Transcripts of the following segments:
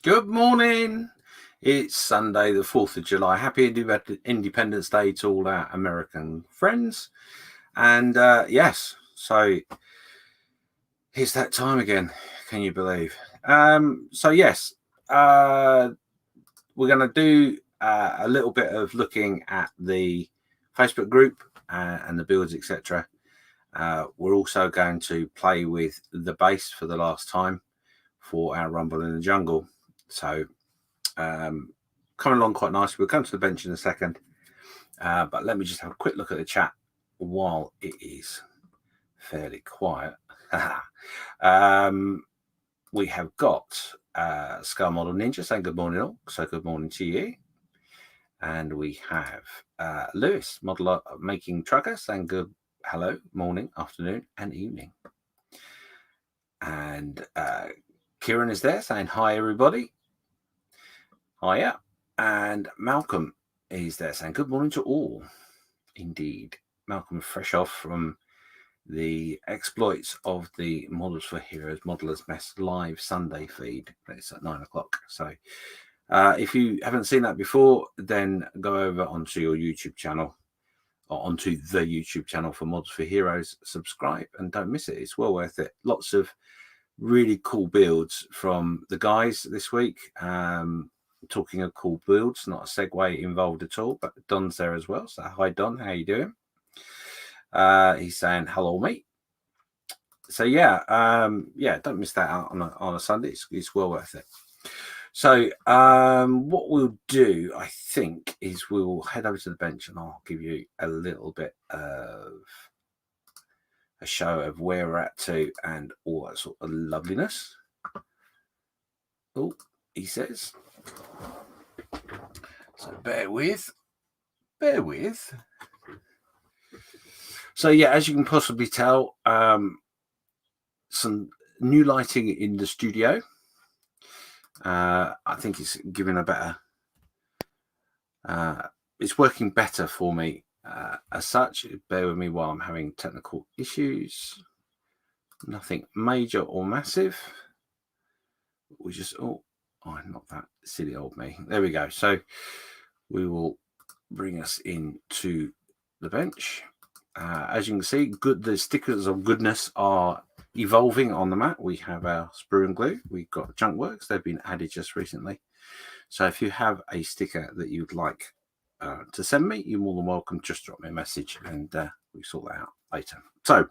Good morning. It's Sunday, the 4th of July. Happy Independence Day to all our American friends. And yes, so it's that time again. Can you believe? So yes, we're going to do a little bit of looking at the Facebook group and the builds, etc. We're also going to play with the bass for the last time for our Rumble in the Jungle. So coming along quite nicely. We'll come to the bench in a second, but let me just have a quick look at the chat while it is fairly quiet. We have got Skull Model Ninja saying good morning all, so good morning to you. And we have Lewis, Model Making Trucker, saying good hello, morning, afternoon and evening. And Kieran is there saying hi everybody. Hiya. And Malcolm is there saying good morning to all. Indeed. Malcolm fresh off from the exploits of the Models for Heroes Modelers Mess live Sunday feed. It's at 9 o'clock. So if you haven't seen that before, then go over onto your YouTube channel or onto the YouTube channel for Models for Heroes. Subscribe and don't miss it. It's well worth it. Lots of really cool builds from the guys this week. Talking of cool builds, not a segue involved at all, but Don's there as well. So hi Don, how you doing? He's saying hello mate. So yeah, don't miss that out on a Sunday. It's well worth it. So what we'll do, I think, is we'll head over to the bench and I'll give you a little bit of a show of where we're at to and all that sort of loveliness. Oh, he says. So bear with. bear with. So yeah, as you can possibly tell, some new lighting in the studio. I think it's giving a better, it's working better for me as such. Bear with me while I'm having technical issues. Nothing major or massive. We just, oh, not that silly old me. There we go. So we will bring us into the bench. As you can see, the stickers of goodness are evolving on the mat. We have our sprue and glue. We've got junk works. They've been added just recently. So if you have a sticker that you'd like to send me, you're more than welcome. Just drop me a message and we sort that out later. So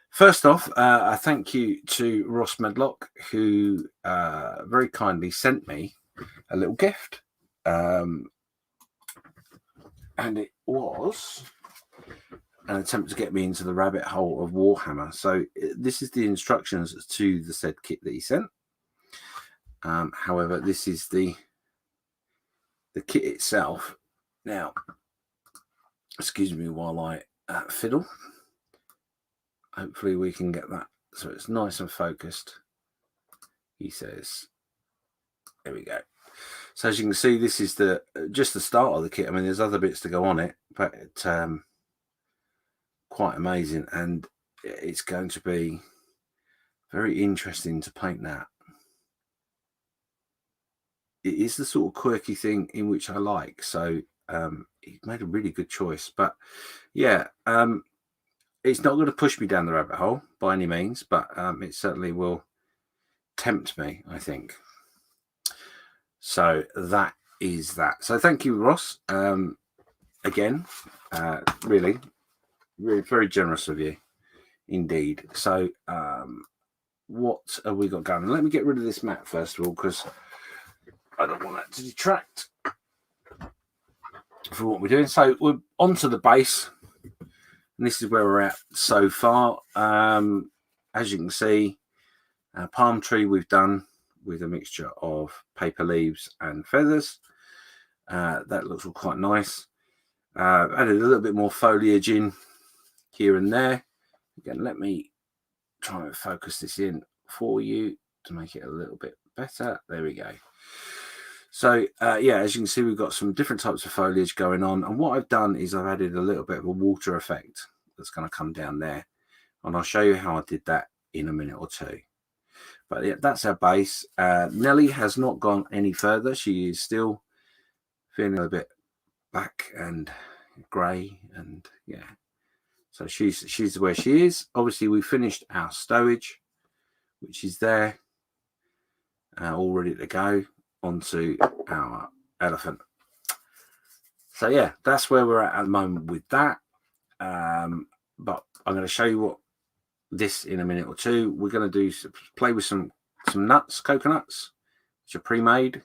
first off, a thank you to Ross Medlock, who very kindly sent me a little gift. And it was an attempt to get me into the rabbit hole of Warhammer. So this is the instructions to the said kit that he sent. However, this is the kit itself. Now, excuse me while I fiddle. Hopefully we can get that so it's nice and focused. He says, there we go. So as you can see, this is just the start of the kit. I mean, there's other bits to go on it, but quite amazing, and it's going to be very interesting to paint that. It is the sort of quirky thing in which I like, so he made a really good choice. But yeah, it's not going to push me down the rabbit hole by any means, but it certainly will tempt me, I think. So that is that. So thank you, Ross. Again, really very generous of you indeed. So what have we got going? Let me get rid of this mat first of all, because I don't want that to detract from what we're doing. So we're onto the base, and this is where we're at so far. As you can see, palm tree we've done with a mixture of paper leaves and feathers. That looks all quite nice. Added a little bit more foliage in here and there. Again, let me try and focus this in for you to make it a little bit better. There we go. So yeah, as you can see, we've got some different types of foliage going on, and what I've done is I've added a little bit of a water effect that's going to come down there, and I'll show you how I did that in a minute or two. But yeah, that's our base. Nelly has not gone any further. She is still feeling a bit black and grey, and yeah, so she's where she is. Obviously, we finished our stowage, which is there, all ready to go onto our elephant. So yeah, that's where we're at the moment with that. But I'm going to show you what this in a minute or two. We're going to play with some nuts, coconuts, which are pre-made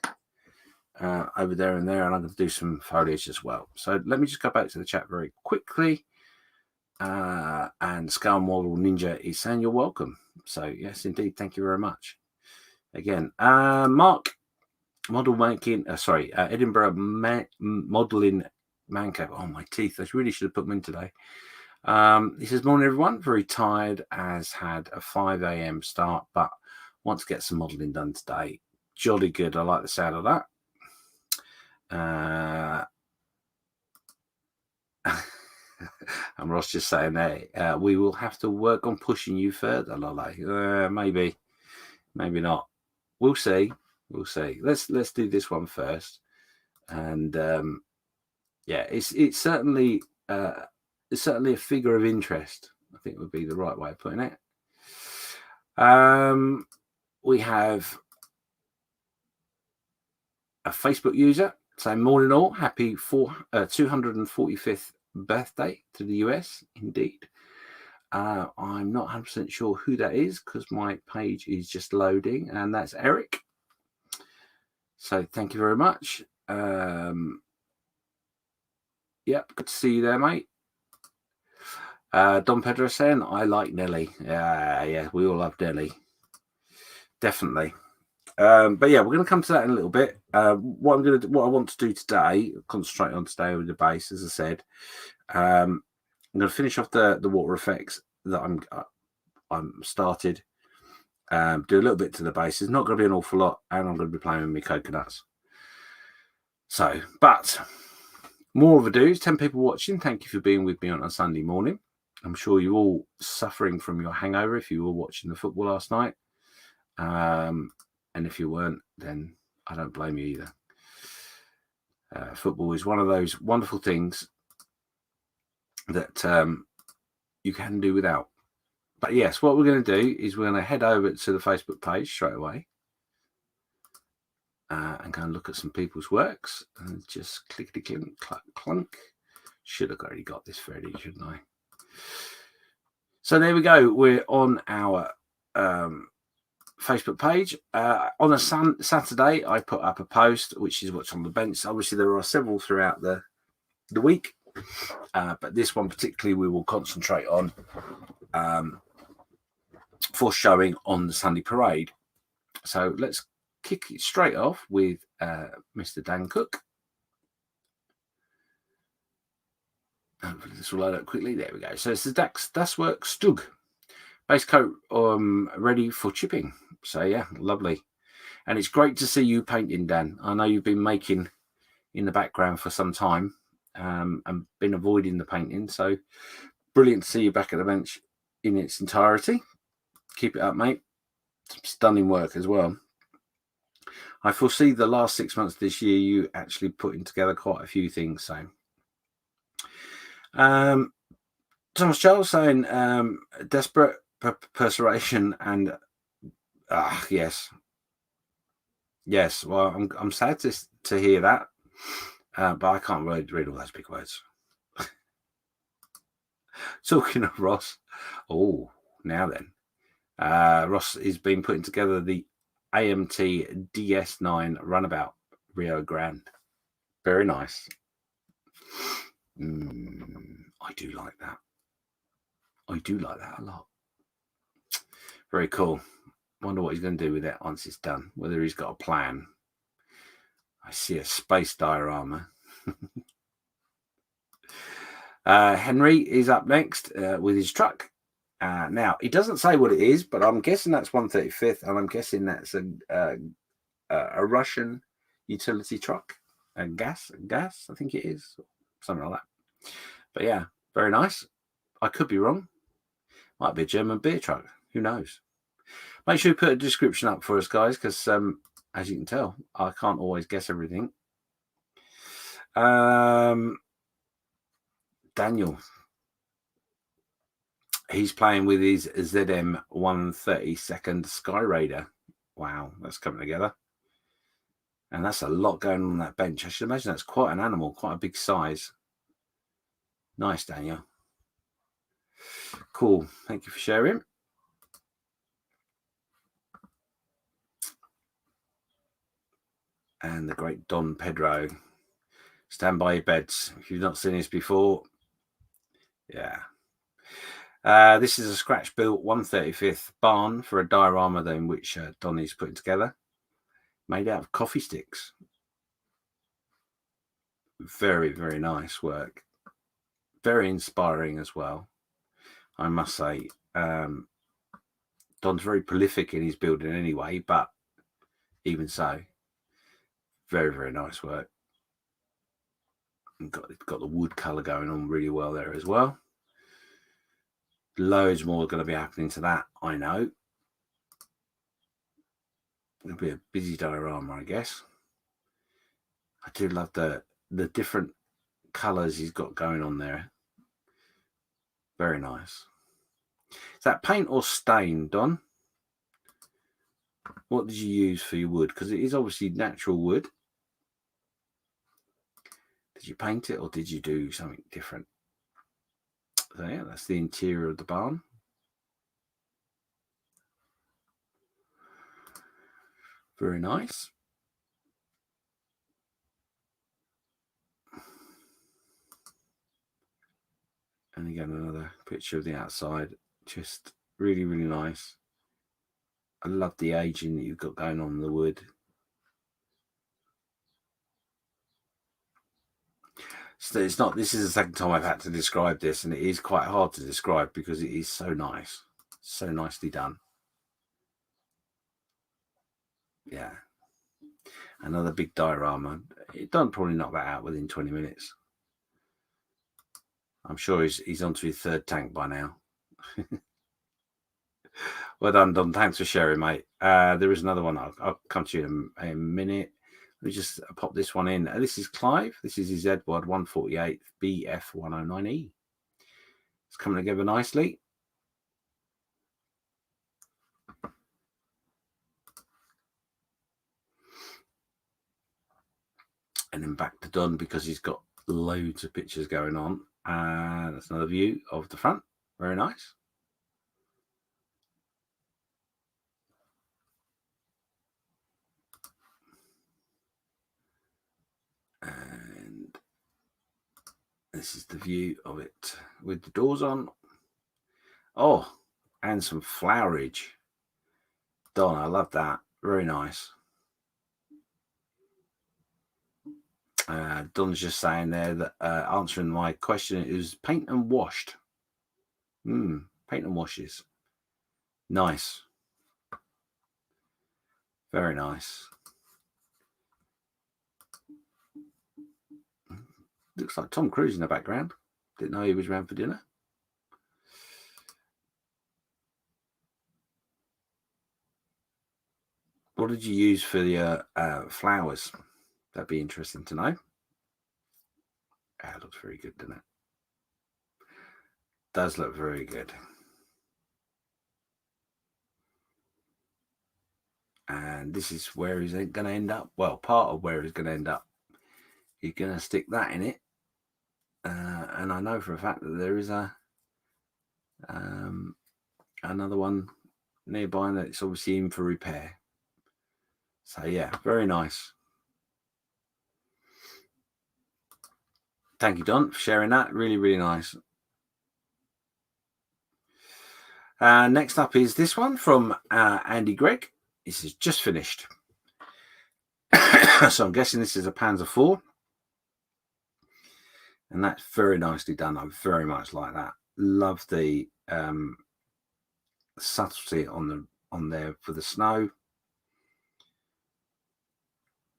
over there and there, and I'm going to do some foliage as well. So let me just go back to the chat very quickly. And Scale Model Ninja is saying you're welcome. So yes, indeed, thank you very much. Again, Mark, model making. Edinburgh modeling man cave. Oh, my teeth! I really should have put them in today. He says, morning everyone. Very tired. Has had a 5 a.m. start, but want to get some modeling done today. Jolly good. I like the sound of that. And Ross just saying there, we will have to work on pushing you further, Lole. Maybe not. We'll see. Let's do this one first. And yeah, it's certainly a figure of interest, I think would be the right way of putting it. We have a Facebook user saying, morning all, happy 245th birthday to the US, indeed. I'm not 100% sure who that is because my page is just loading, and that's Eric. So thank you very much. Yep, good to see you there, mate. Don Pedro saying, I like Nelly. Yeah, we all love Nelly. Definitely. But yeah, we're going to come to that in a little bit. What I want to do today, concentrate on today with the base, as I said. I'm going to finish off the water effects that I'm started. Do a little bit to the base. It's not going to be an awful lot, and I'm going to be playing with my coconuts. So, but more of ado, 10 people watching. Thank you for being with me on a Sunday morning. I'm sure you're all suffering from your hangover if you were watching the football last night. And if you weren't, then I don't blame you either. Football is one of those wonderful things that you can do without. But yes, what we're going to do is we're going to head over to the Facebook page straight away and go and look at some people's works and just clickety clunk. Should have already got this ready, shouldn't I? So there we go. We're on our Facebook page. On a Saturday, I put up a post, which is what's on the bench. Obviously, there are several throughout the week, but this one particularly we will concentrate on for showing on the Sunday parade. So let's kick it straight off with Mr. Dan Cook. Hopefully this will load up quickly. There we go. So it's the Das Work Stug base coat ready for chipping. So yeah, lovely. And it's great to see you painting, Dan. I know you've been making in the background for some time and been avoiding the painting. So brilliant to see you back at the bench in its entirety. Keep it up, mate. Stunning work as well. I foresee the last 6 months this year you actually putting together quite a few things. So Thomas Charles saying desperate perseveration and yes. Well, I'm sad to hear that, but I can't read all those big words. Talking of Ross, now then, Ross is been putting together the AMT DS9 Runabout Rio Grande. Very nice. I do like that. I do like that a lot. Very cool. Wonder what he's going to do with it once it's done. Whether he's got a plan. I see a space diorama. Henry is up next with his truck. Now, he doesn't say what it is, but I'm guessing that's 135th, and I'm guessing that's a Russian utility truck. A gas, I think it is. Something like that. But yeah, very nice. I could be wrong. Might be a German beer truck. Who knows? Make sure you put a description up for us, guys, because as you can tell, I can't always guess everything. Daniel. He's playing with his ZM 132nd Sky Raider. Wow, that's coming together. And that's a lot going on that bench. I should imagine that's quite an animal, quite a big size. Nice, Daniel. Cool. Thank you for sharing. And the great Don Pedro. Stand by your beds. If you've not seen this before, yeah. This is a scratch-built 135th barn for a diorama then, which Donny's putting together. Made out of coffee sticks. Very, very nice work. Very inspiring as well, I must say. Don's very prolific in his building anyway, but even so, very, very nice work. And got the wood colour going on really well there as well. Loads more going to be happening to that, I know. It'll be a busy diorama, I guess. I do love the different colours he's got going on there. Very nice. Is that paint or stain, Don? What did you use for your wood? Because it is obviously natural wood. Did you paint it or did you do something different? So yeah, that's the interior of the barn. Very nice. And again, another picture of the outside. Just really, really nice. I love the aging that you've got going on in the wood. So it's not, this is the second time I've had to describe this, and it is quite hard to describe because it is so nice. So nicely done. Yeah. Another big diorama. It done probably knock that out within 20 minutes. I'm sure he's onto his third tank by now. Well done, Don. Thanks for sharing, mate. There is another one. I'll come to you in a minute. Let me just pop this one in. This is Clive. This is his Edward 148 BF109E. It's coming together nicely. And then back to Don because he's got loads of pictures going on. That's another view of the front. Very nice. And this is the view of it with the doors on. Oh, and some flowerage. Don, I love that. Very nice. Don's just saying there that answering my question is paint and washed. Paint and washes. Nice. Very nice. Looks like Tom Cruise in the background. Didn't know he was around for dinner. What did you use for the flowers? That'd be interesting to know. It looks very good, doesn't it? Does look very good. And this is where he's going to end up. Well, part of where he's going to end up. You're going to stick that in it. And I know for a fact that there is another one nearby that's obviously in for repair. So yeah, very nice. Thank you, Don, for sharing that. Really, really nice. Next up is this one from Andy Gregg. This is just finished. So I'm guessing this is a Panzer IV. And that's very nicely done. I very much like that. Love the subtlety on there for the snow.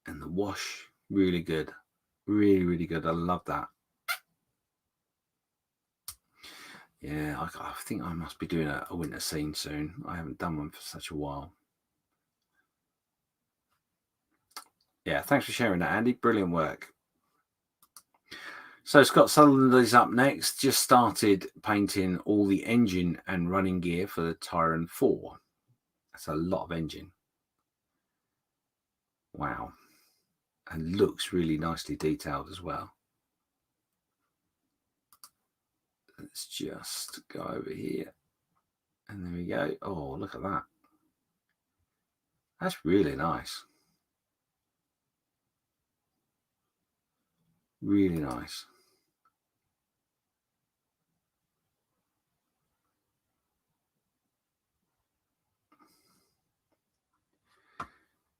And the wash, really good. Really, really good. I love that. Yeah, I think I must be doing a winter scene soon. I haven't done one for such a while. Yeah, thanks for sharing that, Andy. Brilliant work. So Scott Sutherland is up next. Just started painting all the engine and running gear for the Tyrant 4. That's a lot of engine. Wow. And looks really nicely detailed as well. Let's just go over here. And there we go. Oh, look at that. That's really nice. Really nice.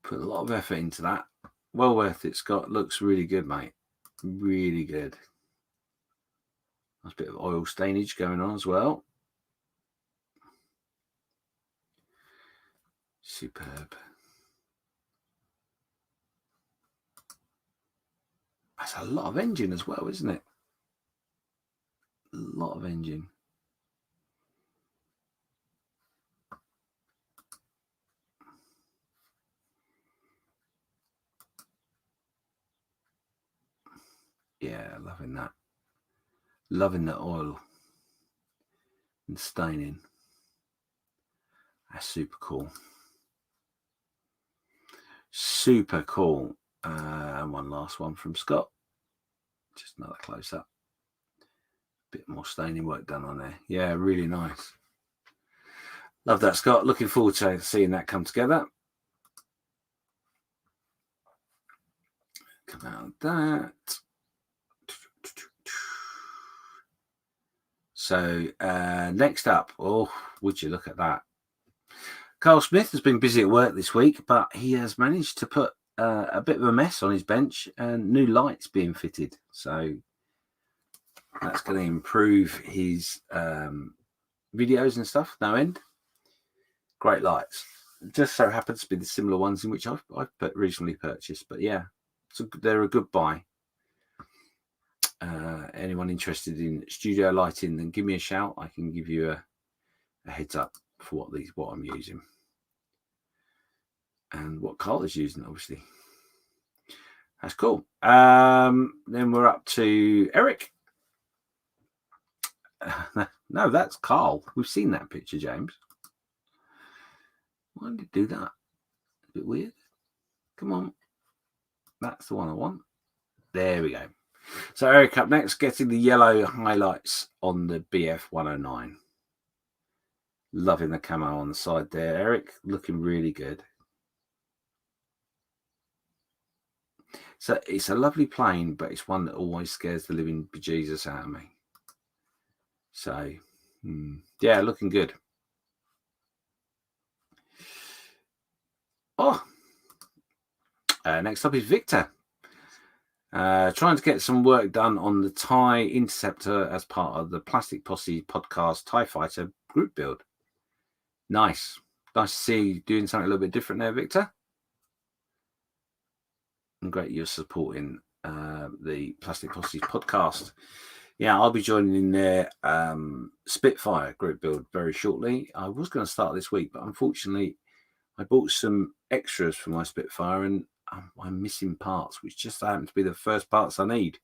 Put a lot of effort into that. Well worth it, Scott. Looks really good, mate. Really good. There's a bit of oil stainage going on as well. Superb. That's a lot of engine as well, isn't it? A lot of engine. Yeah, loving that. Loving the oil and staining. That's super cool. Super cool. And one last one from Scott. Just another close up. Bit more staining work done on there. Yeah, really nice. Love that, Scott. Looking forward to seeing that come together. Come out of that. So next up, oh, would you look at that? Carl Smith has been busy at work this week, but he has managed to put a bit of a mess on his bench and new lights being fitted. So that's going to improve his videos and stuff, no end. Great lights. Just so happens to be the similar ones in which I've recently purchased. But yeah, so they're a good buy. Anyone interested in studio lighting, then give me a shout. I can give you a heads up for what I'm using and what Carl is using, obviously. That's cool. Then we're up to Eric. No, that's Carl. We've seen that picture, James. Why did it do that? A bit weird. Come on. That's the one I want. There we go. So Eric up next, getting the yellow highlights on the BF 109. Loving the camo on the side there. Eric, looking really good. So it's a lovely plane, but it's one that always scares the living bejesus out of me. So, yeah, looking good. Next up is Victor. Trying to get some work done on the TIE Interceptor as part of the Plastic Posse podcast TIE Fighter group build. Nice to see you doing something a little bit different there, Victor. And great you're supporting the Plastic Posse podcast. Yeah, I'll be joining in their Spitfire group build very shortly. I was going to start this week, but unfortunately I bought some extras for my Spitfire and I'm missing parts, which just happen to be the first parts I need.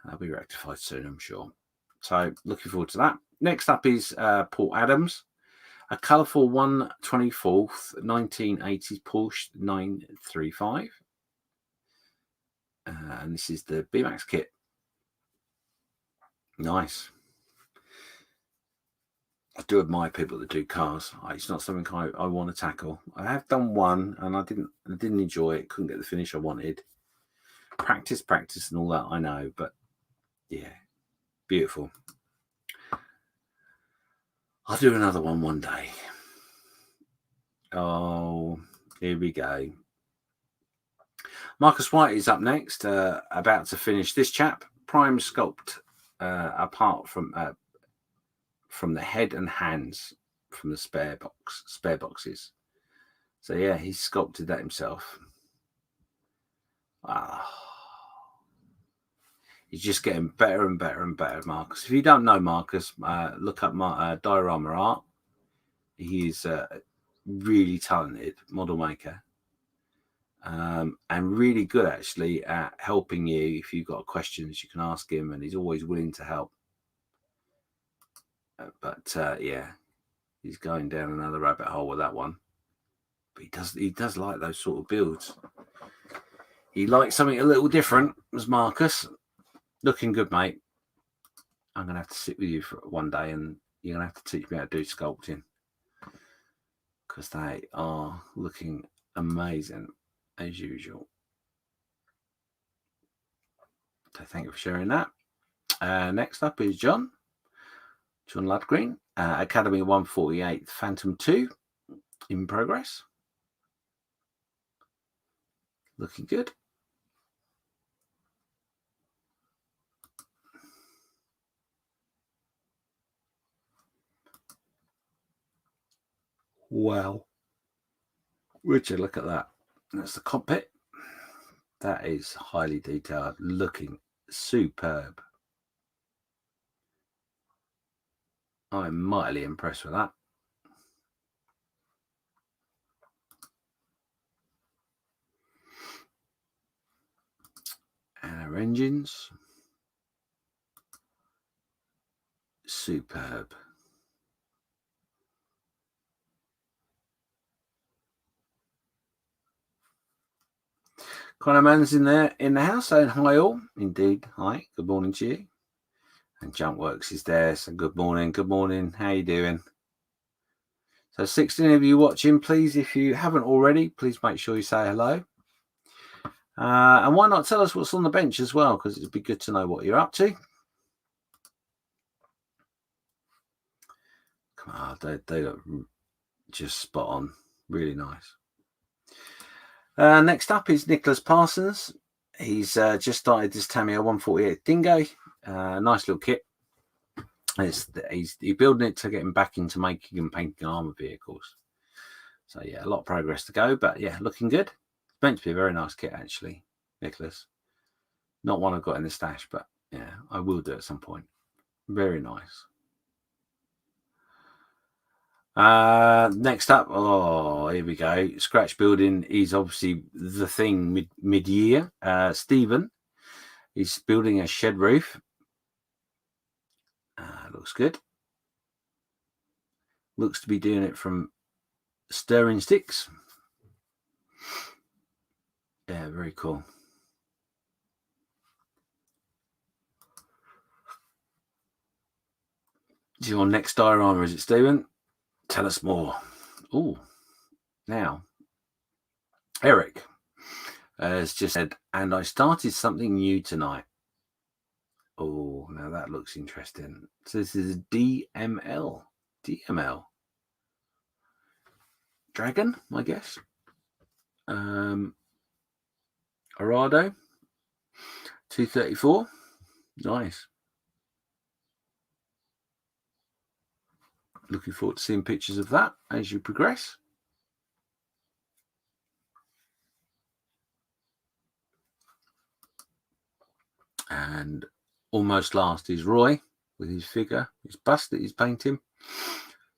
That'll be rectified soon, I'm sure. So looking forward to that. Next up is Paul Adams, a colourful 1/24 1980s Porsche 935. And this is the B-Max kit. Nice. I do admire people that do cars. It's not something I want to tackle. I have done one and I didn't enjoy it. Couldn't get the finish I wanted. Practice and all that, I know. But yeah, beautiful. I'll do another one day. Oh, here we go. Marcus White is up next, about to finish this chap. Prime sculpt apart from the head and hands from the spare boxes. So yeah, he sculpted that himself. He's just getting better and better and better, Marcus. If you don't know Marcus, look up my diorama art. He's a really talented model maker. And really good actually at helping you. If you've got questions, you can ask him and he's always willing to help. But yeah, he's going down another rabbit hole with that one. But he does like those sort of builds. He likes something a little different, as Marcus. Looking good, mate. I'm going to have to sit with you for one day and you're going to have to teach me how to do sculpting. Because they are looking amazing, as usual. So thank you for sharing that. Next up is John Ludgreen, Academy 148 Phantom 2 in progress. Looking good. Wow. Would you look at that? That's the cockpit. That is highly detailed, looking superb. I'm mightily impressed with that. And our engines. Superb. Connor Mann's in there in the house saying hi all. Indeed. Hi. Good morning to you. And Jumpworks is there. So good morning. Good morning. How you doing? So 16 of you watching, please, if you haven't already, please make sure you say hello. And why not tell us what's on the bench as well? Because it'd be good to know what you're up to. Come on, they look just spot on. Really nice. Next up is Nicholas Parsons. He's just started this Tamiya 148 Dingo. Nice little kit. He's building it to get him back into making and painting armor vehicles. So yeah, a lot of progress to go, but yeah, looking good. It's meant to be a very nice kit, actually, Nicholas. Not one I've got in the stash, but yeah, I will do at some point. Very nice. Next up, here we go. Scratch building is obviously the thing mid-year. Stephen is building a shed roof. Looks good. Looks to be doing it from stirring sticks. Yeah, very cool. Is your next diorama, is it, Stephen? Tell us more. Oh, now, Eric has just said, and I started something new tonight. Oh, now that looks interesting. So this is DML. DML. Dragon, I guess. Arado. 234. Nice. Looking forward to seeing pictures of that as you progress. And almost last is Roy with his figure, his bust that he's painting.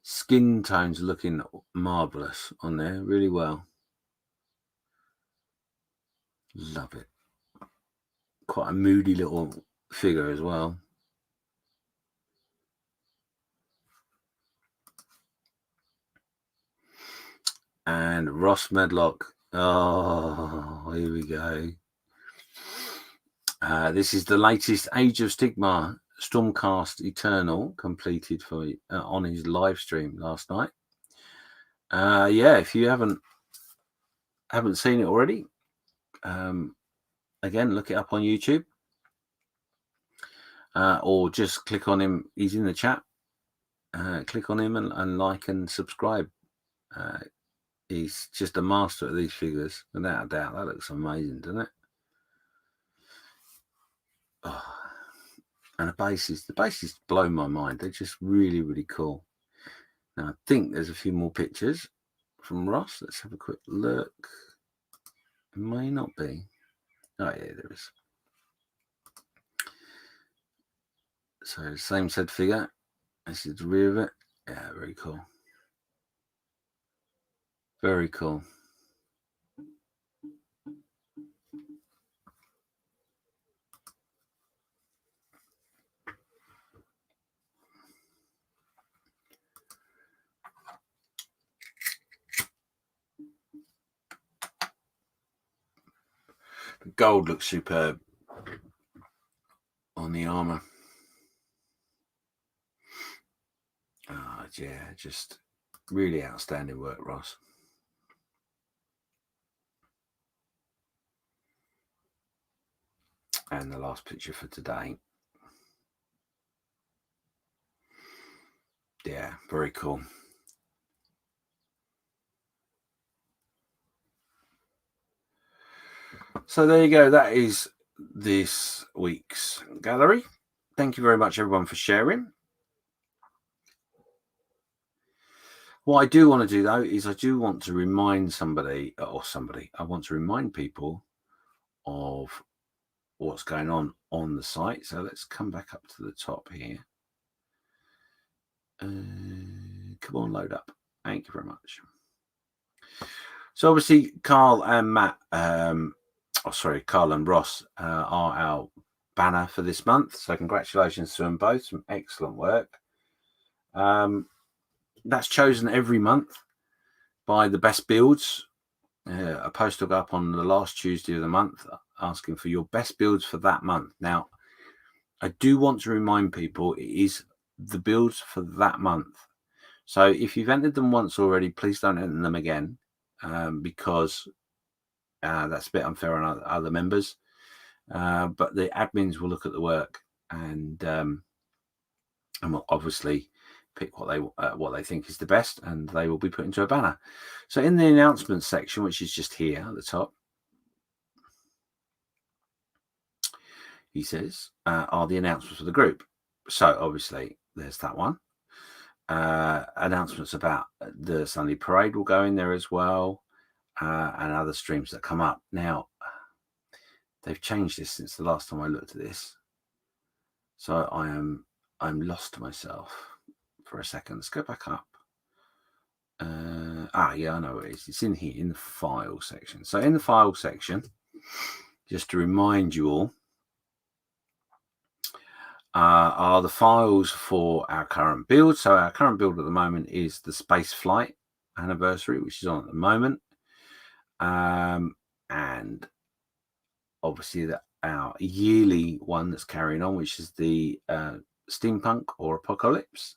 Skin tones looking marvelous on there, really well. Love it. Quite a moody little figure as well. And Ross Medlock. Oh, here we go. This is the latest Age of Stigma Stormcast Eternal completed for on his live stream last night. Yeah, if you haven't seen it already, again, look it up on YouTube, or just click on him. He's in the chat. Click on him and like and subscribe. He's just a master at these figures, without a doubt. That looks amazing, doesn't it? Oh, and the bases blow my mind. They're just really, really cool. Now, I think there's a few more pictures from Ross. Let's have a quick look. It may not be. Oh, yeah, there is. So, same said figure. This is the rear of it. Yeah, very cool. Very cool. The gold looks superb on the armor. Yeah, just really outstanding work, Ross. And the last picture for today. Yeah, very cool. So there you go. That is this week's gallery. Thank you very much, everyone, for sharing. What I do want to do, though, is I do want to remind I want to remind people of what's going on the site. So let's come back up to the top here. Come on, load up. Thank you very much. So obviously, Carl and Matt, Carl and Ross are our banner for this month. So congratulations to them both. Some excellent work. That's chosen every month by the best builds. A post will go up on the last Tuesday of the month asking for your best builds for that month. Now, I do want to remind people it is the builds for that month. So if you've entered them once already, please don't enter them again, because that's a bit unfair on other members. But the admins will look at the work and will obviously pick what they think is the best, and they will be put into a banner. So in the announcements section, which is just here at the top, he says, are the announcements for the group. So obviously there's that one. Announcements about the Sunday parade will go in there as well, and other streams that come up. Now, they've changed this since the last time I looked at this. So I'm lost to myself for a second. Let's go back up. Yeah, I know it is. It's in here in the file section. So in the file section, just to remind you all, are the files for our current build. So our current build at the moment is the space flight anniversary, which is on at the moment, and obviously our yearly one that's carrying on, which is the steampunk or apocalypse,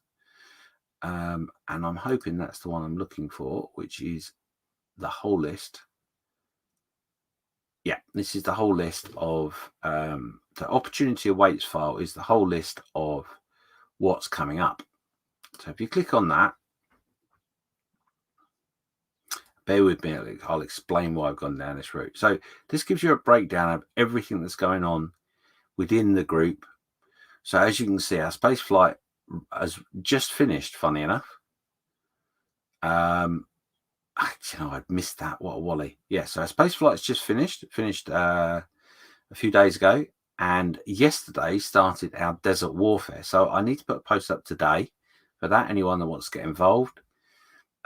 and I'm hoping that's the one I'm looking for, which is the whole list. Yeah, this is the whole list of the opportunity awaits file is the whole list of what's coming up. So if you click on that, bear with me, I'll explain why I've gone down this route. So this gives you a breakdown of everything that's going on within the group. So as you can see, our space flight has just finished, funny enough. I'd missed that. What a wally. Yeah, so our space flight's just finished a few days ago, and yesterday started our desert warfare. So I need to put a post up today for that. Anyone that wants to get involved.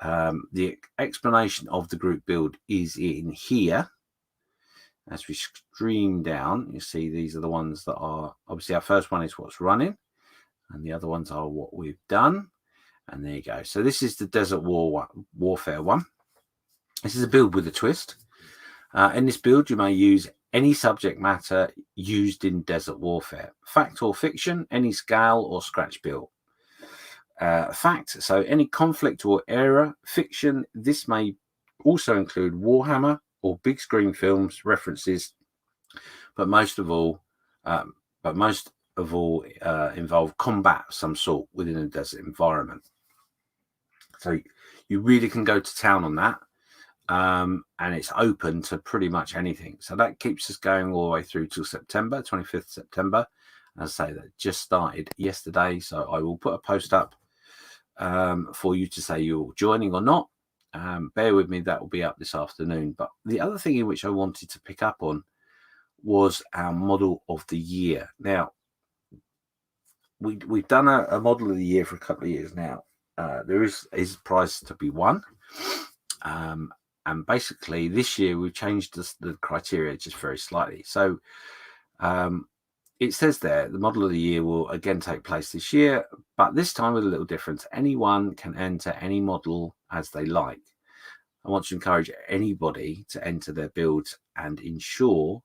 The explanation of the group build is in here. As we stream down, you see these are the ones that are, obviously our first one is what's running, and the other ones are what we've done. And there you go. So this is the desert warfare one. This is a build with a twist. In this build, you may use any subject matter used in desert warfare. Fact or fiction, any scale or scratch build. Fact, so any conflict or era. Fiction, this may also include Warhammer or big screen films references, but most of all involve combat of some sort within a desert environment. So you really can go to town on that. And it's open to pretty much anything. So that keeps us going all the way through till September, 25th September. As I say, that just started yesterday. So I will put a post up for you to say you're joining or not. Bear with me, that will be up this afternoon. But the other thing in which I wanted to pick up on was our model of the year. Now, we've done a model of the year for a couple of years now. There is a prize to be won. And basically, this year we've changed the criteria just very slightly. So it says there, the model of the year will again take place this year, but this time with a little difference. Anyone can enter any model as they like. I want to encourage anybody to enter their builds and ensure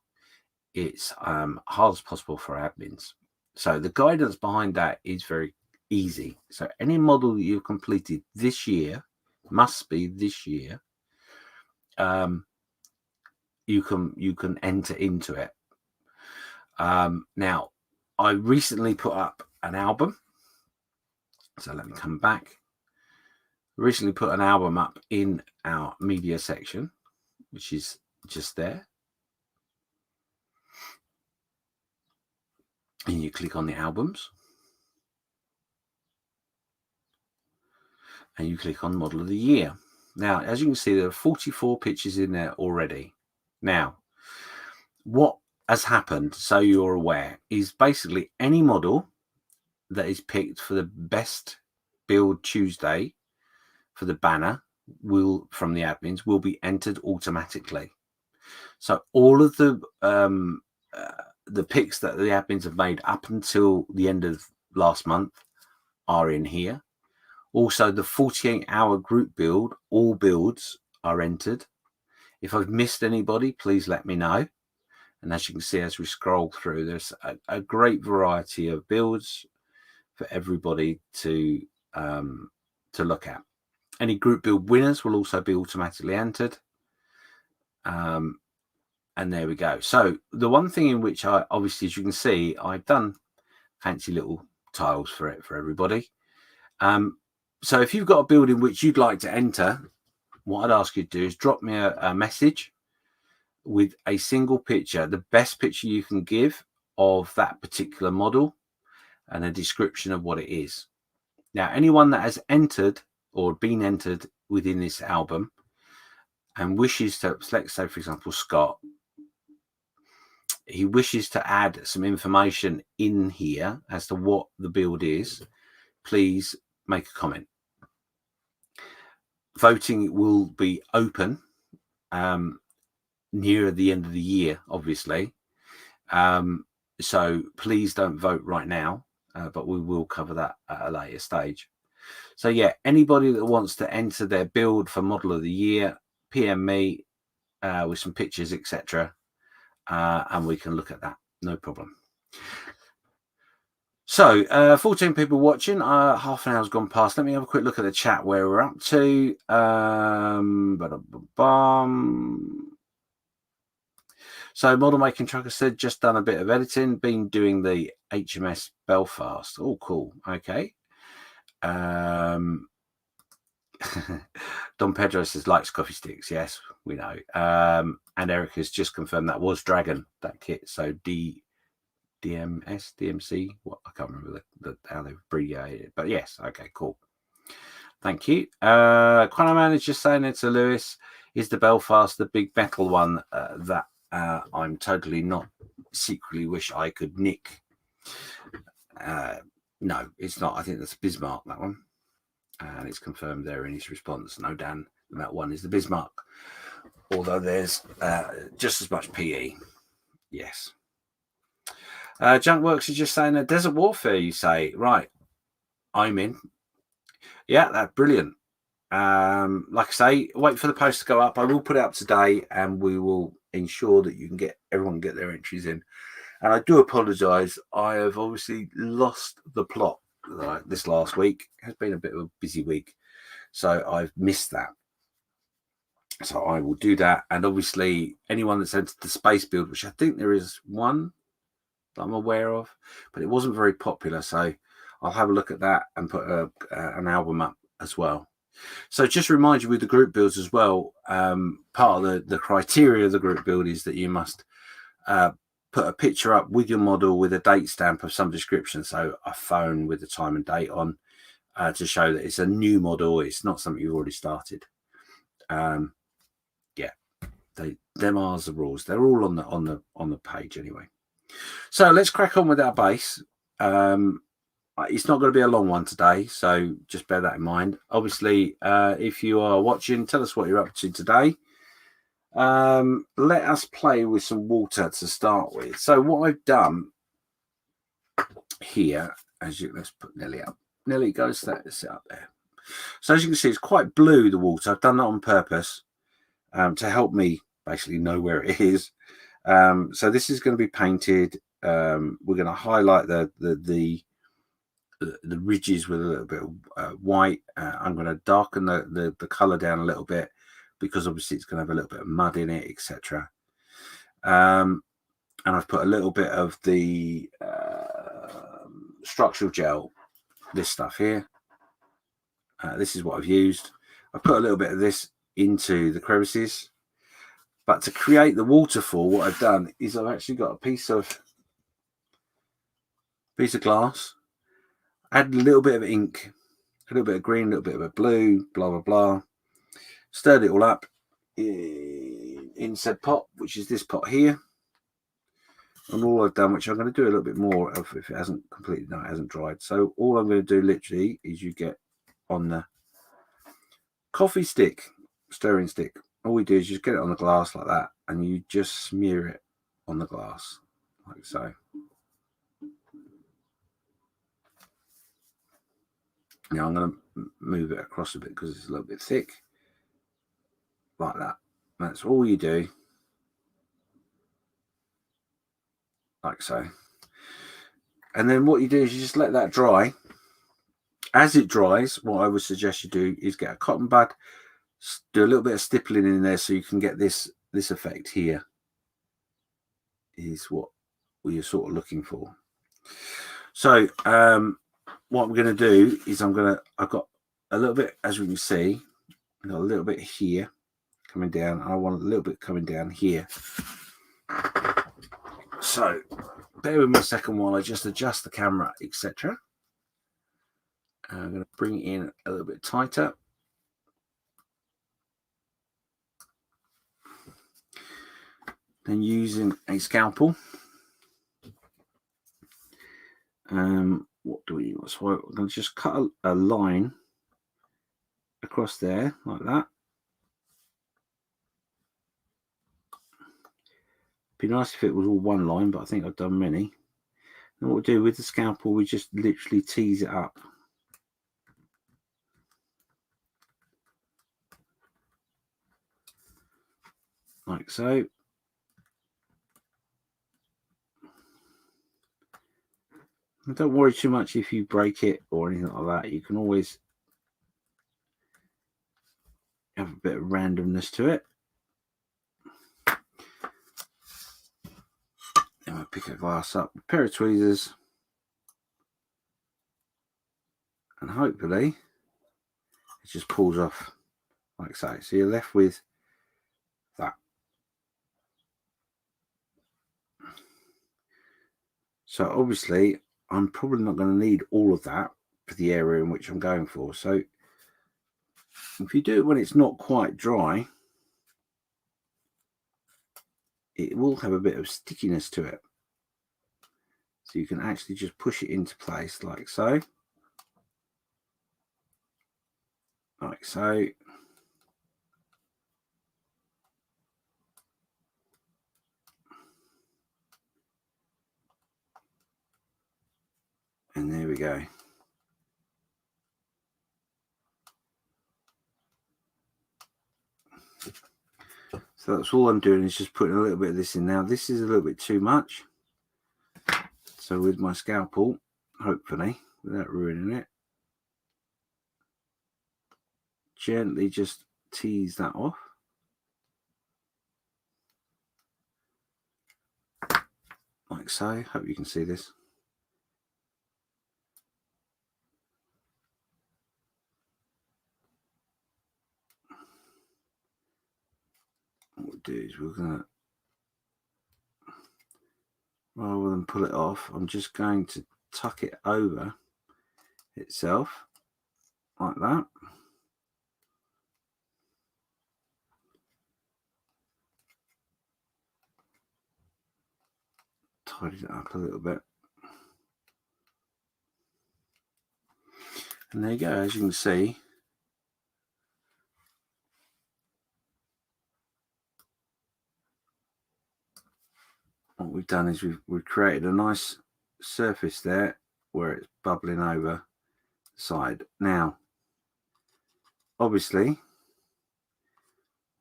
it's hard as possible for admins. So the guidance behind that is very easy. So any model that you've completed this year, must be this year, you can enter into it. Now, I recently put up an album, so let me come back. Recently put an album up in our media section, which is just there, and you click on the albums and you click on model of the year. Now, as you can see, there are 44 pictures in there already. Now, what has happened, so you're aware, is basically any model that is picked for the best build Tuesday for the banner from the admins will be entered automatically. So all of the picks that the admins have made up until the end of last month are in here. Also, the 48-hour group build, all builds are entered. If I've missed anybody, please let me know. And as you can see, as we scroll through, there's a great variety of builds for everybody to look at. Any group build winners will also be automatically entered. And there we go. So the one thing in which I, obviously, as you can see, I've done fancy little tiles for everybody. So if you've got a building which you'd like to enter, what I'd ask you to do is drop me a message with a single picture, the best picture you can give of that particular model, and a description of what it is. Now, anyone that has entered or been entered within this album and wishes to, let's say, for example, Scott, he wishes to add some information in here as to what the build is, please make a comment. Voting will be open nearer the end of the year, obviously. So please don't vote right now, but we will cover that at a later stage. So yeah, anybody that wants to enter their build for model of the year, PM me with some pictures, etc. And we can look at that, no problem. So 14 people watching, half an hour's gone past. Let me have a quick look at the chat where we're up to. So Model Making Trucker said, just done a bit of editing, been doing the HMS Belfast. Oh, cool. Okay. Don Pedro says, likes coffee sticks. Yes, we know. And Eric has just confirmed that was Dragon, that kit. So DMC, what, I can't remember how they've abbreviated it, but yes, okay, cool. Thank you. Quanaman is just saying it to Lewis, is the Belfast the big metal one that I'm totally not secretly wish I could nick? No, it's not. I think that's Bismarck, that one. And it's confirmed there in his response. No, Dan, that one is the Bismarck. Although there's just as much PE. Yes. Junkworks is just saying a Desert Warfare, you say. Right. I'm in. Yeah, that's brilliant. Like I say, wait for the post to go up. I will put it up today, and we will ensure that you can get everyone get their entries in. And I do apologise. I have obviously lost the plot this last week. It has been a bit of a busy week, so I've missed that. So I will do that. And obviously, anyone that's entered the space build, which I think there is one that I'm aware of, but it wasn't very popular. So I'll have a look at that and put an album up as well. So just remind you with the group builds as well, part of the criteria of the group build is that you must put a picture up with your model with a date stamp of some description. So a phone with the time and date on to show that it's a new model. It's not something you've already started. Yeah, them are the rules. They're all on the page anyway. So let's crack on with our base. It's not going to be a long one today, so just bear that in mind. Obviously, if you are watching, tell us what you're up to today. Let us play with some water to start with. So what I've done here, let's put Nelly up. Nelly goes that sit up there. So as you can see, it's quite blue, the water. I've done that on purpose to help me basically know where it is. So this is going to be painted. We're going to highlight the ridges with a little bit of white. I'm going to darken the color down a little bit because obviously it's going to have a little bit of mud in it, etc. And I've put a little bit of the structural gel, this stuff here. This is what I've used. I've put a little bit of this into the crevices. But to create the waterfall, what I've done is I've actually got a piece of glass, add a little bit of ink, a little bit of green, a little bit of a blue, blah, blah, blah. Stirred it all up in said pot, which is this pot here. And all I've done, which I'm going to do a little bit more of if it hasn't completely, no, it hasn't dried. So all I'm going to do literally is you get on the coffee stick, stirring stick. All we do is just get it on the glass like that, and you just smear it on the glass like so. Now I'm going to move it across a bit because it's a little bit thick, like that. That's all you do, like so. And then what you do is you just let that dry. As it dries, what I would suggest you do is get a cotton bud, do a little bit of stippling in there so you can get this effect here, is what you're sort of looking for. So what I'm going to do is I've got a little bit, as we can see, I've got a little bit here coming down. I want a little bit coming down here. So bear with me a second while I just adjust the camera, etc. I'm going to bring it in a little bit tighter. Then using a scalpel. What do we use? So I'm going to just cut a line across there like that. Be nice if it was all one line, but I think I've done many. And what we do with the scalpel, we just literally tease it up. Like so. And don't worry too much if you break it or anything like that. You can always have a bit of randomness to it. Then we'll pick a glass up, a pair of tweezers, and hopefully it just pulls off like so. So you're left with that. So obviously I'm probably not going to need all of that for the area in which I'm going for. So if you do it when it's not quite dry, it will have a bit of stickiness to it. So you can actually just push it into place like so. Like so. And there we go. So that's all I'm doing, is just putting a little bit of this in. Now this is a little bit too much. So with my scalpel, hopefully, without ruining it, gently just tease that off. Like so. Hope you can see this. What we'll do is we're going to, rather than pull it off, I'm just going to tuck it over itself like that. Tidy it up a little bit. And there you go. As you can see, what we've done is we've created a nice surface there where it's bubbling over the side. Now, obviously,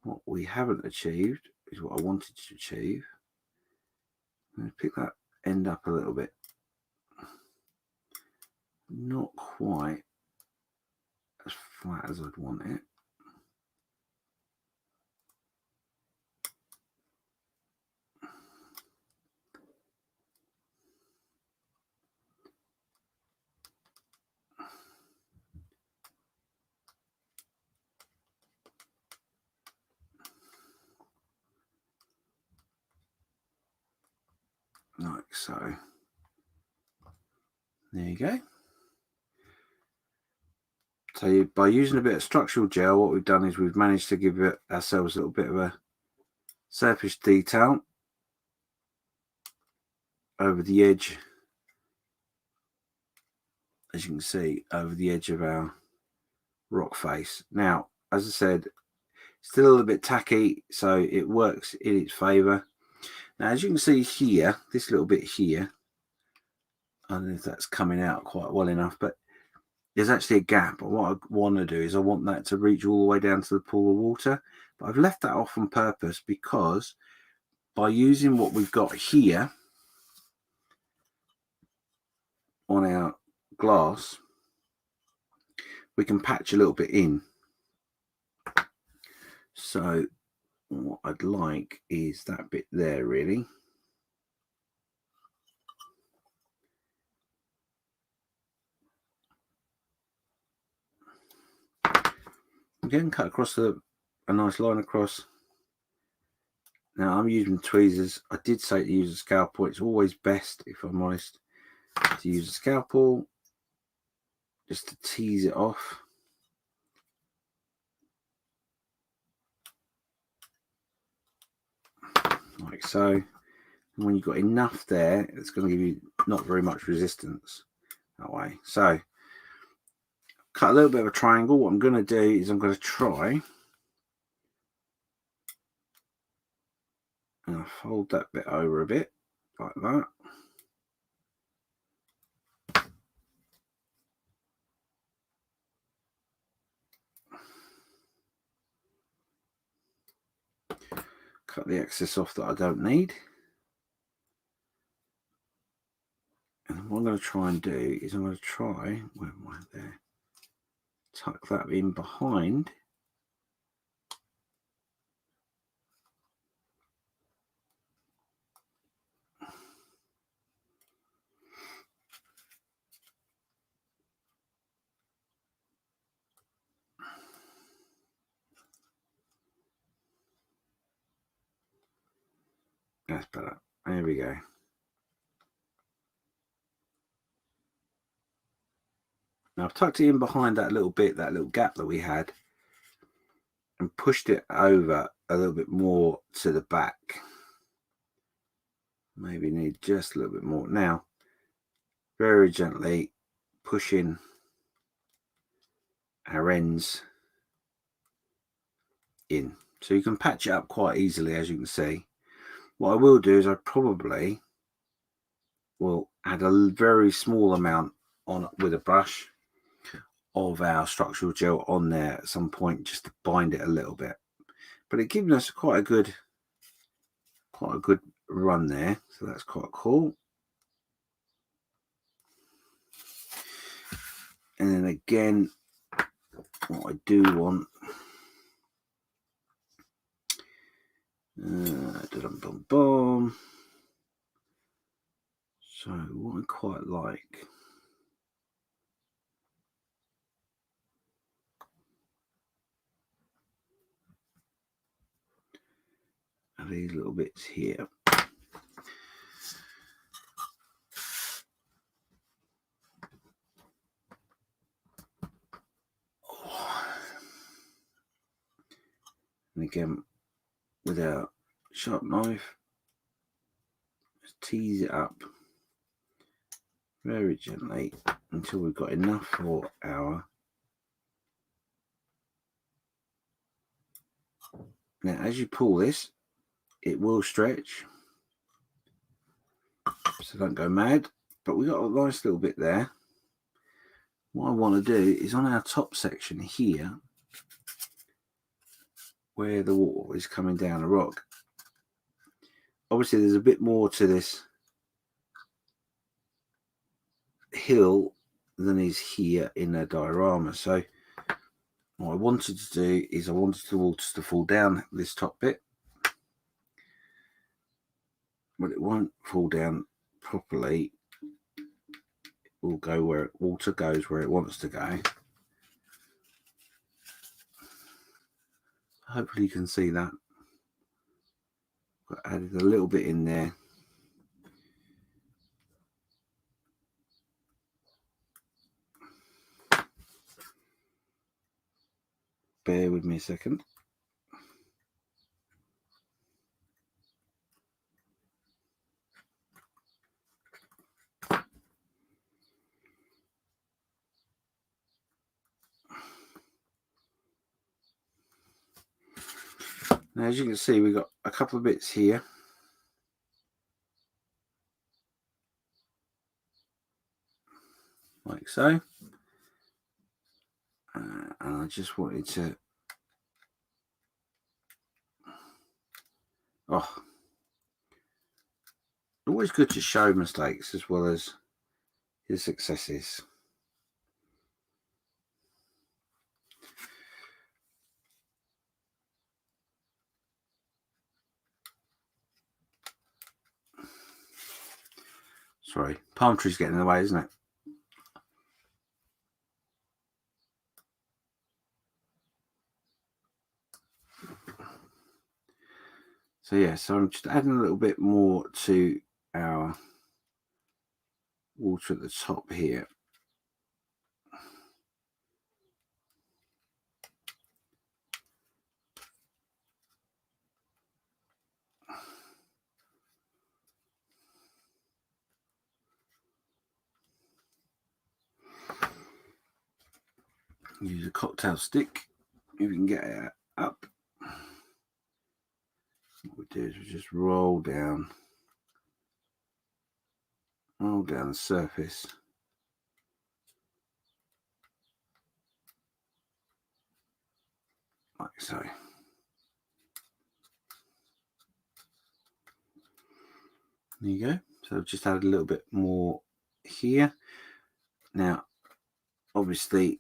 what we haven't achieved is what I wanted to achieve. I'm going to pick that end up a little bit. Not quite as flat as I'd want it. Like so. There you go. So by using a bit of structural gel, what we've done is we've managed to give ourselves a little bit of a surface detail over the edge, as you can see, over the edge of our rock face. Now, as I said, still a little bit tacky, so it works in its favour. Now, as you can see here, this little bit here, I don't know if that's coming out quite well enough, but there's actually a gap. And what I want to do is I want that to reach all the way down to the pool of water. But I've left that off on purpose because by using what we've got here on our glass, we can patch a little bit in. So what I'd like is that bit there, really. again, cut across a nice line across. Now I'm using tweezers. I did say to use a scalpel. It's always best, if I'm honest, to use a scalpel just to tease it off. Like so. And when you've got enough there, it's going to give you not very much resistance that way. So cut a little bit of a triangle. What I'm going to do is I'm going to try and I'll fold that bit over a bit like that. Cut the excess off that I don't need. And what I'm going to try and do is I'm going to try, where am I there? Tuck that in behind. That's better. There we go. Now I've tucked it in behind that little bit, that little gap that we had, and pushed it over a little bit more to the back. Maybe need just a little bit more. Now, very gently pushing our ends in. So you can patch it up quite easily, as you can see. What I will do is I probably will add a very small amount on with a brush of our structural gel on there at some point, just to bind it a little bit. But it gives us quite a good run there, so that's quite cool. And then again, what I do want, so what I quite like, are these little bits here. And again, with our sharp knife, just tease it up very gently until we've got enough for our. Now, as you pull this, it will stretch, so don't go mad. But we got a nice little bit there. What I want to do is on our top section here, where the water is coming down the rock. Obviously, there's a bit more to this hill than is here in the diorama. So what I wanted to do is I wanted the water to fall down this top bit, but it won't fall down properly. It will go where water goes where it wants to go. Hopefully you can see that. I added a little bit in there. Bear with me a second. Now, as you can see, we've got a couple of bits here. Like so. And I just wanted to... always good to show mistakes as well as your successes. Sorry, palm tree's getting in the way, isn't it? So yeah, so I'm just adding a little bit more to our water at the top here. Use a cocktail stick if you can get it up. What we do is we just roll down the surface. Like so. There you go. So I've just added a little bit more here. Now, obviously,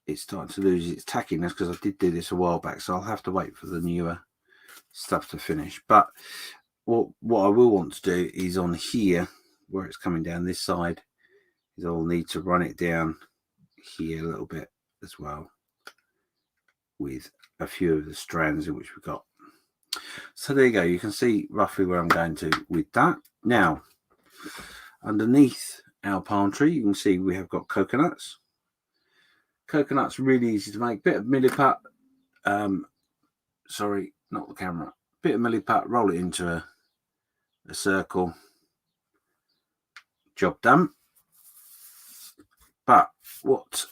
it's starting to lose its tackiness because I did do this a while back, so I'll have to wait for the newer stuff to finish. But what I will want to do is on here, where it's coming down this side, is I'll need to run it down here a little bit as well with a few of the strands in which we've got. So there you go. You can see roughly where I'm going to with that. Now, underneath our palm tree, you can see we have got coconuts. Coconuts really easy to make. Bit of milliput. Sorry, not the camera. Bit of milliput. Roll it into a circle. Job done. But what?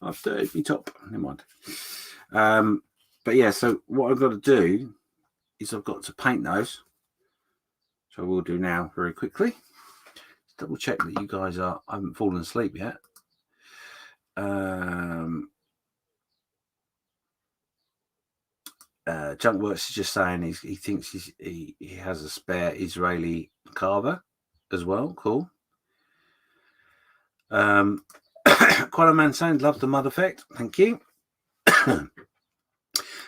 I've dirtied my top. Never mind. But yeah, so what I've got to do is I've got to paint those. So I will do now very quickly. Double check that you guys I haven't fallen asleep yet. Junkworks is just saying he thinks he has a spare Israeli carver as well. Cool. Quite a man saying love the mud effect. Thank you.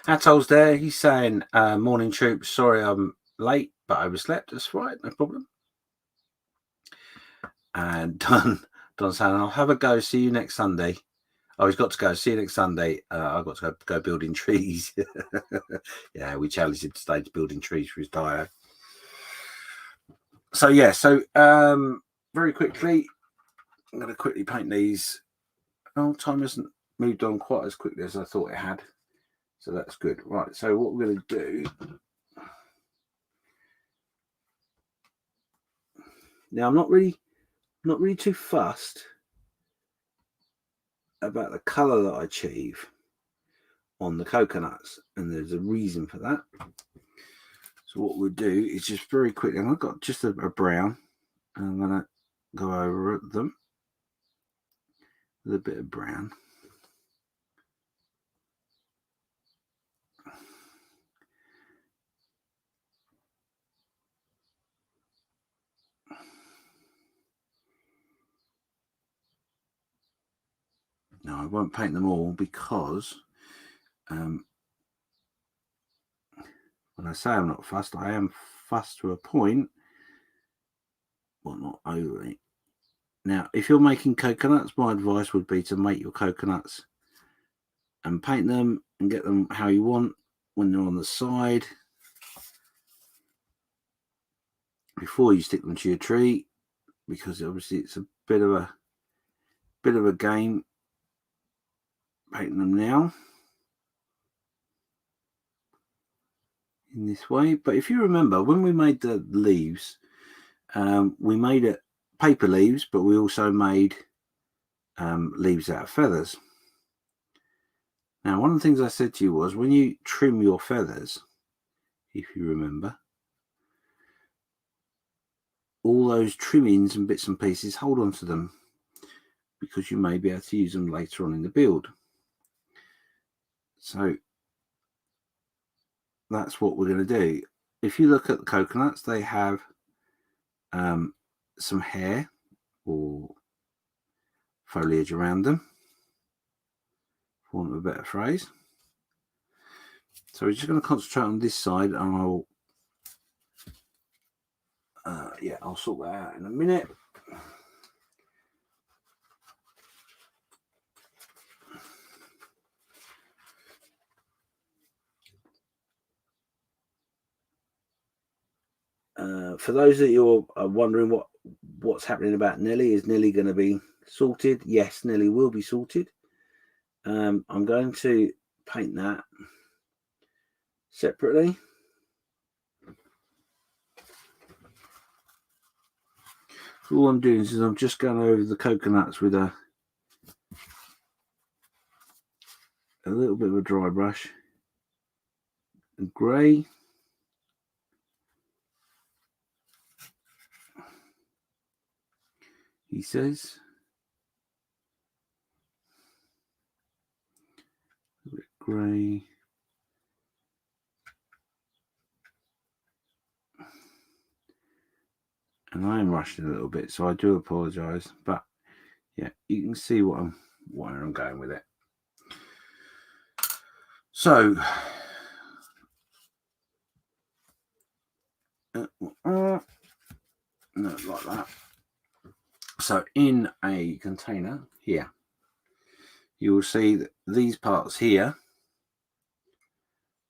Atol's there. He's saying morning troops. Sorry I'm late, but I overslept. That's right, no problem. And Don saying I'll have a go. See you next Sunday. Oh, he's got to go. See you next Sunday. I've got to go building trees. Yeah, we challenged him today to building trees for his dio. So yeah, so very quickly, I'm going to quickly paint these. Oh, time hasn't moved on quite as quickly as I thought it had. So that's good. Right, so what we're going to do. Now, I'm not really too fussed about the colour that I achieve on the coconuts, and there's a reason for that. So what we'll do is just very quickly, and I've got just a brown, and I'm going to go over them with a bit of brown. Now I won't paint them all because when I say I'm not fussed, I am fussed to a point, but not overly. Now, if you're making coconuts, my advice would be to make your coconuts and paint them and get them how you want when they're on the side before you stick them to your tree, because obviously it's a bit of a game painting them now in this way. But if you remember, when we made the leaves, we made it paper leaves, but we also made leaves out of feathers. Now, one of the things I said to you was when you trim your feathers, if you remember, all those trimmings and bits and pieces, hold on to them because you may be able to use them later on in the build. So that's what we're going to do. If you look at the coconuts, they have some hair or foliage around them, for want of a better phrase. So we're just going to concentrate on this side, and I'll I'll sort that out in a minute. For those that you're wondering what's happening about Nelly, is Nelly going to be sorted? Yes, Nelly will be sorted. I'm going to paint that separately. So all I'm doing is I'm just going over the coconuts with a little bit of a dry brush and grey. He says. A bit grey. And I am rushing a little bit, so I do apologise. But yeah, you can see where I'm going with it. So no, like that. So in a container here, you will see that these parts here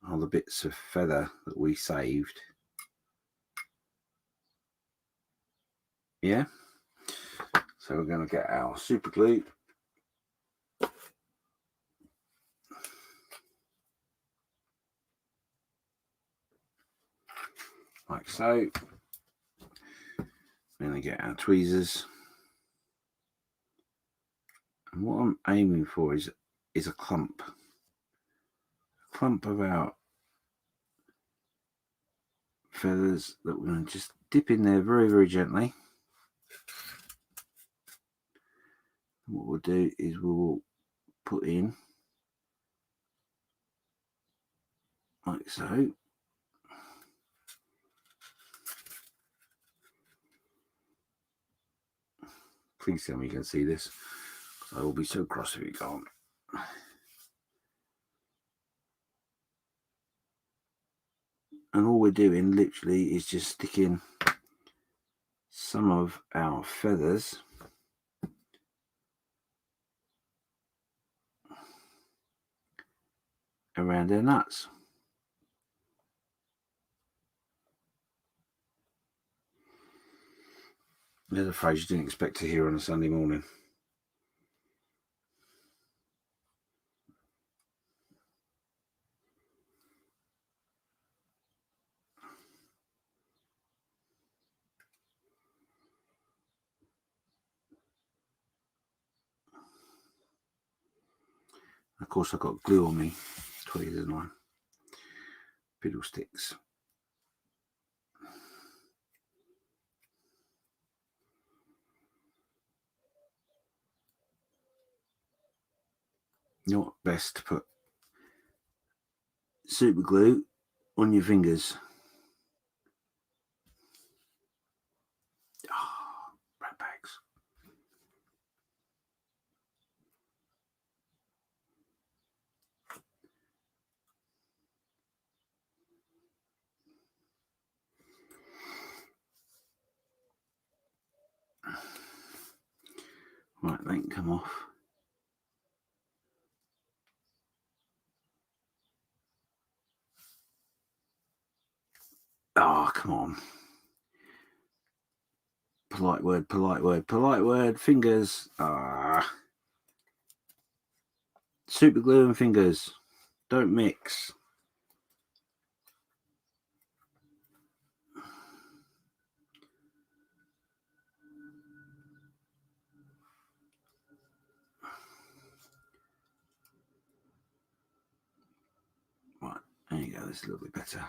are the bits of feather that we saved. Yeah. So we're going to get our super glue. Like so. We're going to get our tweezers. And what I'm aiming for is a clump. A clump of our feathers that we're going to just dip in there very, very gently. And what we'll do is we'll put in like so. Please tell me you can see this. I will be so cross if you can't. And all we're doing literally is just sticking some of our feathers around their nuts. There's a phrase you didn't expect to hear on a Sunday morning. Of course, I've got glue on me tweezers and fiddlesticks. Not best to put super glue on your fingers. Oh, rat bags. Right, they can come off. Oh, come on. Polite word, polite word, polite word, fingers. Ah. Super glue and fingers. Don't mix. Right, there you go, that's a little bit better.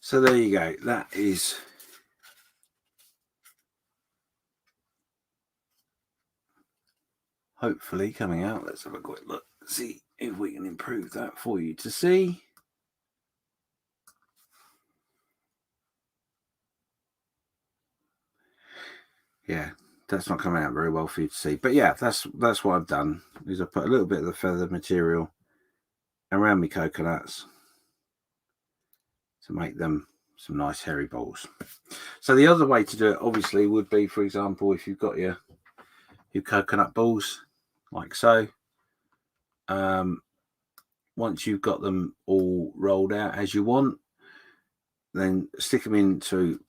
So there you go. That is hopefully coming out. Let's have a quick look. See if we can improve that for you to see. Yeah, that's not coming out very well for you to see. But yeah, that's what I've done, is I put a little bit of the feather material around my coconuts to make them some nice hairy balls. So the other way to do it obviously would be, for example, if you've got your coconut balls like so, once you've got them all rolled out as you want, then stick them into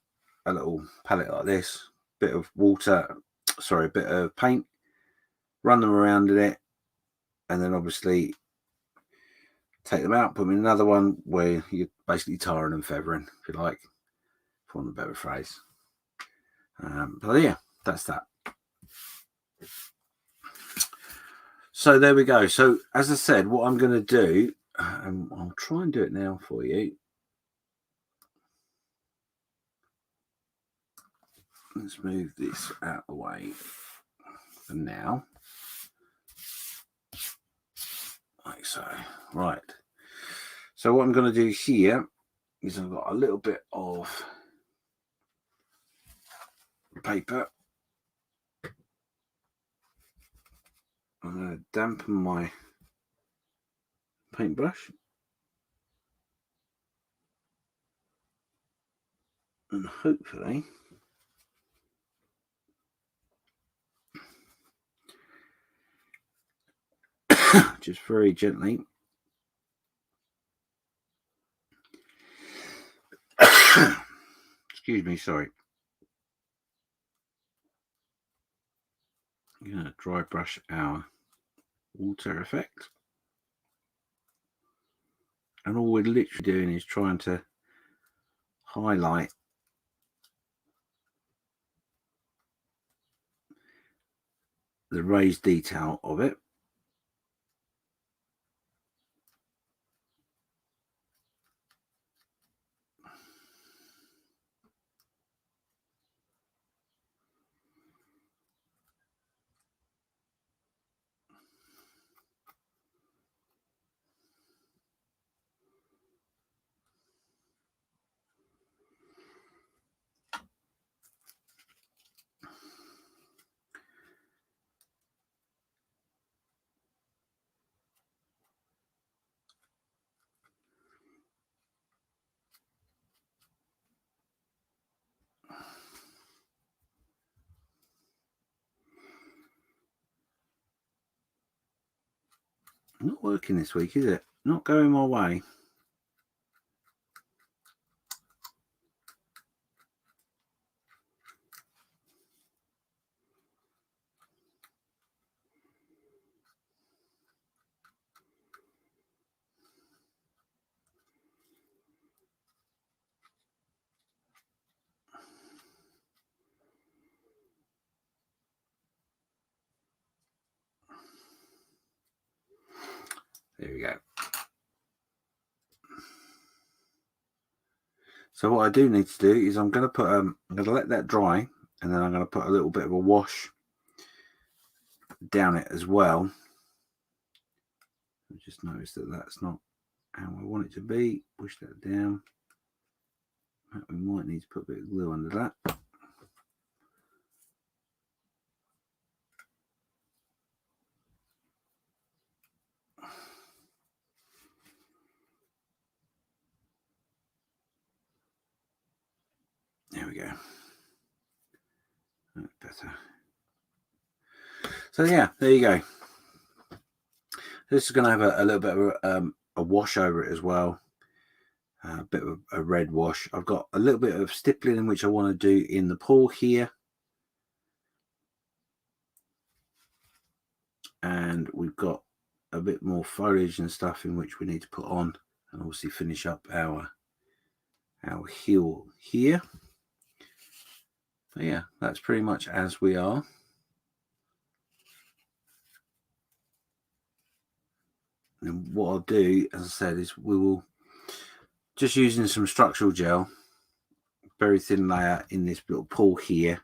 a little palette like this, bit of water, sorry, a bit of paint, run them around in it, and then obviously take them out, put them in another one where you're basically tarring and feathering, if you like, for want of a better phrase. But yeah, that's that. So there we go. So as I said, what I'm going to do, I'll try and do it now for you. Let's move this out of the way for now. Like so. Right. So what I'm going to do here is I've got a little bit of paper. I'm going to dampen my paintbrush. And hopefully just very gently excuse me, sorry. I'm going to dry brush our water effect. And all we're literally doing is trying to highlight the raised detail of it. Not working this week, is it? Not going my way. There we go. So what I do need to do is I'm going to put I'm going to let that dry, and then I'm going to put a little bit of a wash down it as well. I just noticed that that's not how I want it to be. Push that down. We might need to put a bit of glue under that. There we go. That's better. So yeah, there you go. This is going to have a little bit of a wash over it as well. A bit of a red wash. I've got a little bit of stippling in which I want to do in the paw here. And we've got a bit more foliage and stuff in which we need to put on, and obviously finish up our heel here. But yeah, that's pretty much as we are. And what I'll do, as I said, is we will just using some structural gel, very thin layer in this little paw here.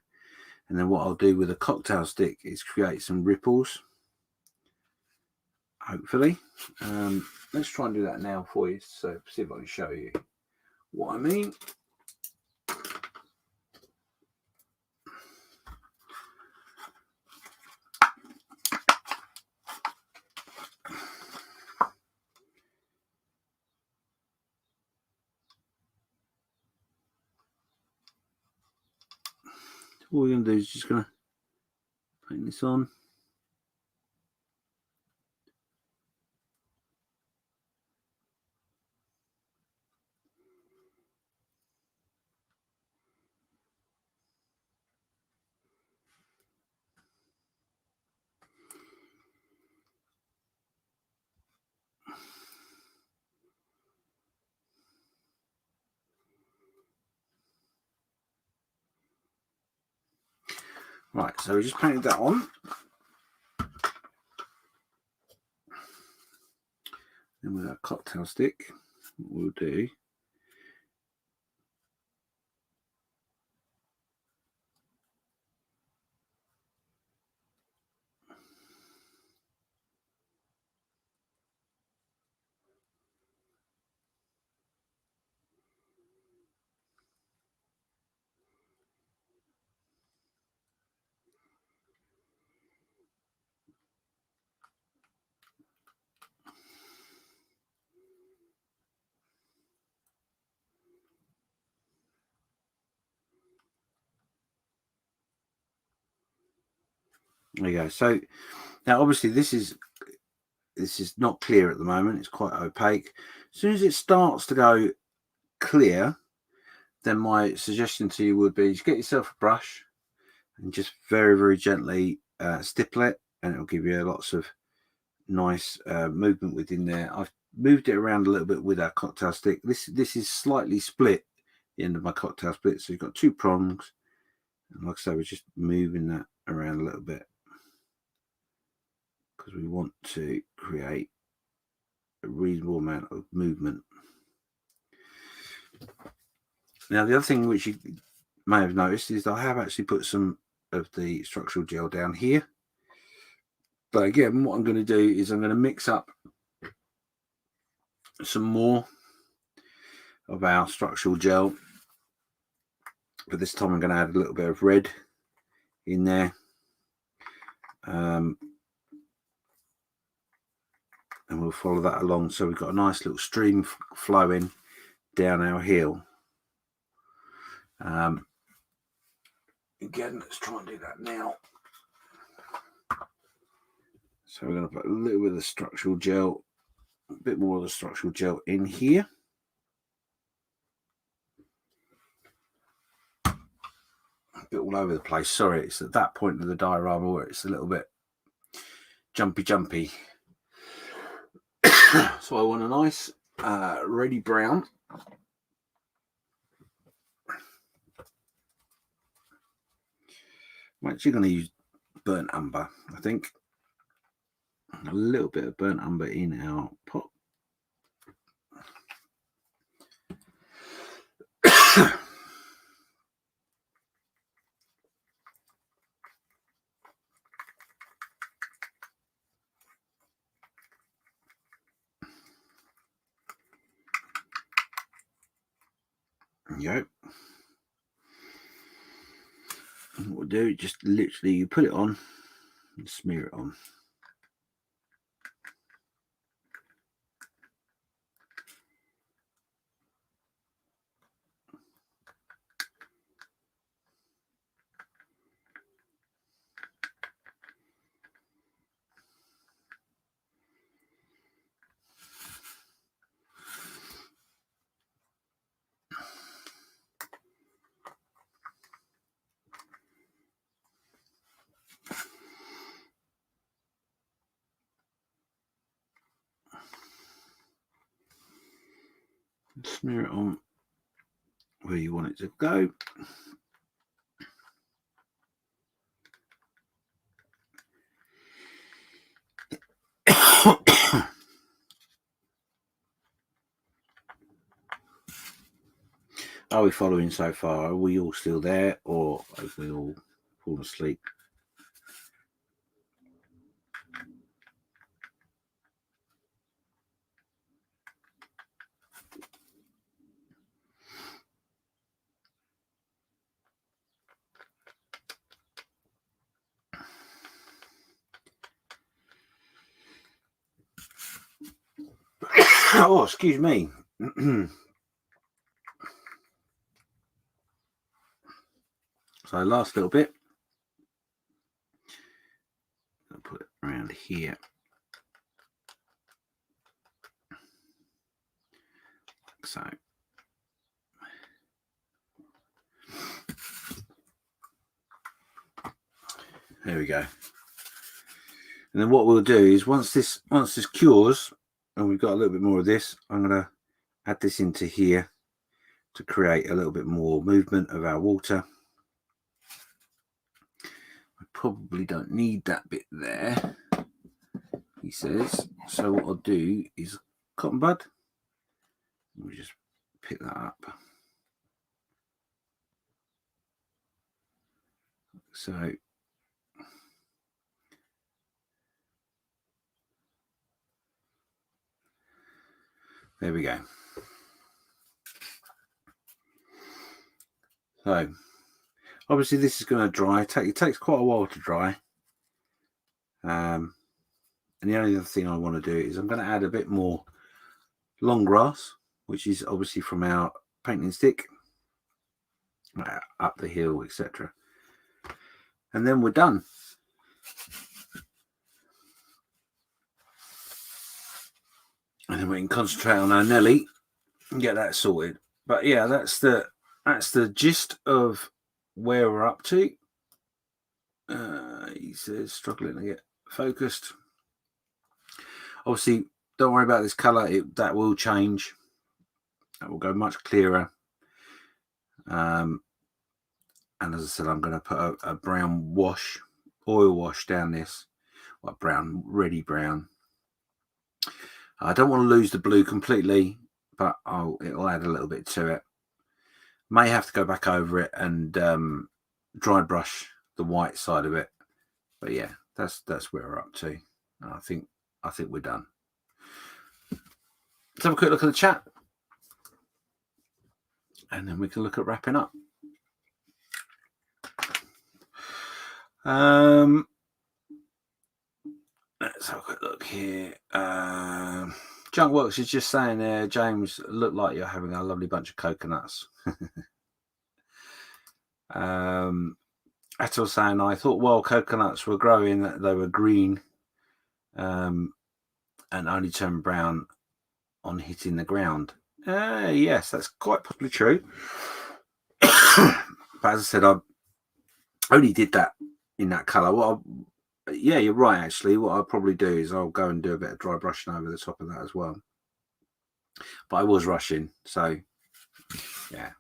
And then what I'll do with a cocktail stick is create some ripples, hopefully. Let's try and do that now for you, so see if I can show you what I mean. all we're going to do is just going to paint this on. Right, so we just painted that on. Then with our cocktail stick, what we'll do there you go. So now obviously this is not clear at the moment, it's quite opaque. As soon as it starts to go clear, then my suggestion to you would be to get yourself a brush and just very, very gently stipple it, and it'll give you lots of nice movement within there. I've moved it around a little bit with our cocktail stick. This is slightly split, the end of my cocktail split, so you've got two prongs, and like I say, we're just moving that around a little bit because we want to create a reasonable amount of movement. Now the other thing which you may have noticed is that I have actually put some of the structural gel down here, but again what I'm going to do is I'm going to mix up some more of our structural gel, but this time I'm going to add a little bit of red in there, and we'll follow that along so we've got a nice little stream flowing down our heel. Again, let's try and do that now. So we're going to put a little bit of the structural gel, a bit more of the structural gel in here. A bit all over the place. Sorry, it's at that point of the diorama where it's a little bit jumpy. So I want a nice reddy brown. I'm actually going to use burnt umber, I think. A little bit of burnt umber in our pot. Yep. And what we'll do, just literally you put it on and smear it on. Smear it on where you want it to go. Are we following so far? Are we all still there, or have we all fallen asleep? Oh, excuse me. So last little bit, I'll put it around here. So there we go. And then what we'll do is once this cures and we've got a little bit more of this, I'm going to add this into here to create a little bit more movement of our water. I probably don't need that bit there, he says. So what I'll do is cotton bud. We'll just pick that up. So there we go. So obviously this is going to dry. It takes quite a while to dry. And the only other thing I want to do is I'm going to add a bit more long grass, which is obviously from our painting stick, up the hill, etc. And then we're done. And then we can concentrate on our Nelly and get that sorted. But yeah, that's the gist of where we're up to. He says struggling to get focused. Obviously, don't worry about this color. That will change. That will go much clearer. And as I said, I'm going to put a brown wash, oil wash down this, like brown, ready brown. I don't want to lose the blue completely, but it'll add a little bit to it. May have to go back over it and dry brush the white side of it. But yeah, that's where we're up to. And I think we're done. Let's have a quick look at the chat, and then we can look at wrapping up. Let's have a quick look here. Junkworks is just saying there, James, look like you're having a lovely bunch of coconuts. Atul saying, I thought while coconuts were growing, they were green and only turned brown on hitting the ground. Yes, that's quite possibly true. But as I said, I only did that in that colour. Yeah, you're right, actually. What I'll probably do is I'll go and do a bit of dry brushing over the top of that as well. But I was rushing, so yeah.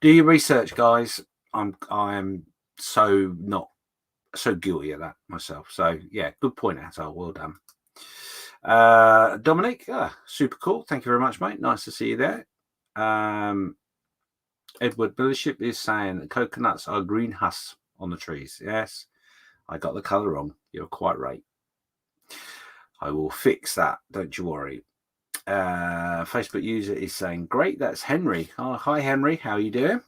Do your research, guys. I'm so not so guilty of that myself. So yeah, good point, Atal. Well done. Dominic, super cool. Thank you very much, mate. Nice to see you there. Edward Millership is saying that coconuts are green husks on the trees. Yes, I got the colour wrong. You're quite right. I will fix that. Don't you worry. Facebook user is saying, great. That's Henry. Oh, hi, Henry. How are you doing?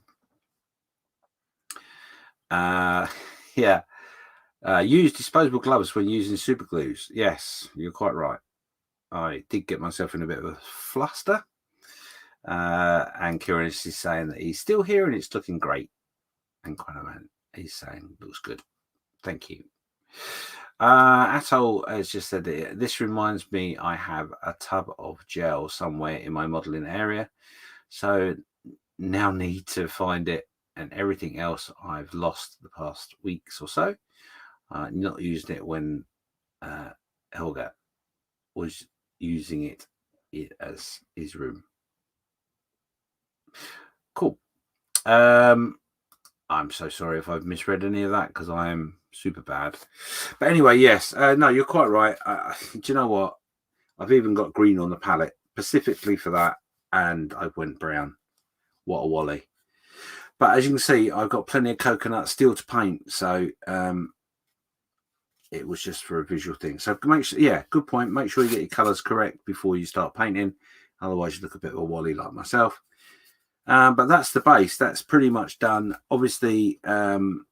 Yeah. Use disposable gloves when using super glues. Yes, you're quite right. I did get myself in a bit of a fluster. And Kieran is saying that he's still here and it's looking great. And Quanaman is saying looks good. Thank you. Atoll has just said that this reminds me I have a tub of gel somewhere in my modeling area. So now need to find it, and everything else I've lost the past weeks or so. Not using it when Helga was using it as his room. Cool. I'm so sorry if I've misread any of that because I am super bad. But anyway, yes. No, you're quite right. Do you know what? I've even got green on the palette specifically for that, and I went brown. What a wally. But as you can see, I've got plenty of coconut still to paint, so it was just for a visual thing. So make sure, yeah, good point. Make sure you get your colours correct before you start painting. Otherwise, you look a bit of a wally like myself. But that's the base. That's pretty much done. Obviously, one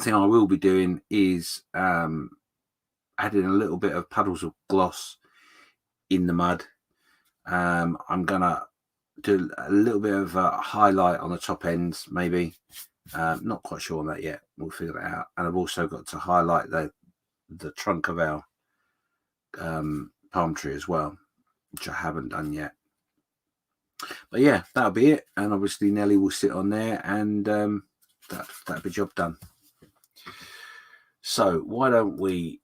thing I will be doing is adding a little bit of puddles of gloss in the mud. I'm going to do a little bit of a highlight on the top ends, maybe. Not quite sure on that yet. We'll figure that out. And I've also got to highlight the trunk of our palm tree as well, which I haven't done yet. But yeah, that'll be it. And obviously Nelly will sit on there, and that'll be job done. So why don't we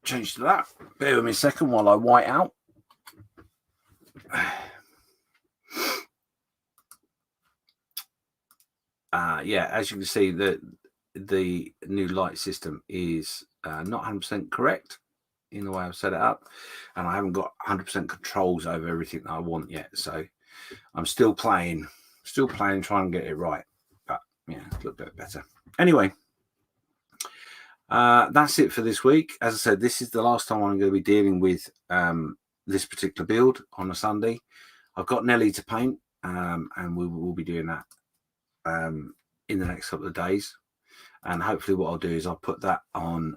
change to that? Bear with me a second while I white out. Yeah, as you can see, the new light system is not 100% correct in the way I've set it up, and I haven't got 100% controls over everything that I want yet. So I'm still playing, trying to get it right. But yeah, a little bit better. Anyway, that's it for this week. As I said, this is the last time I'm going to be dealing with this particular build on a Sunday. I've got Nelly to paint, and we will be doing that in the next couple of days. And hopefully what I'll do is I'll put that on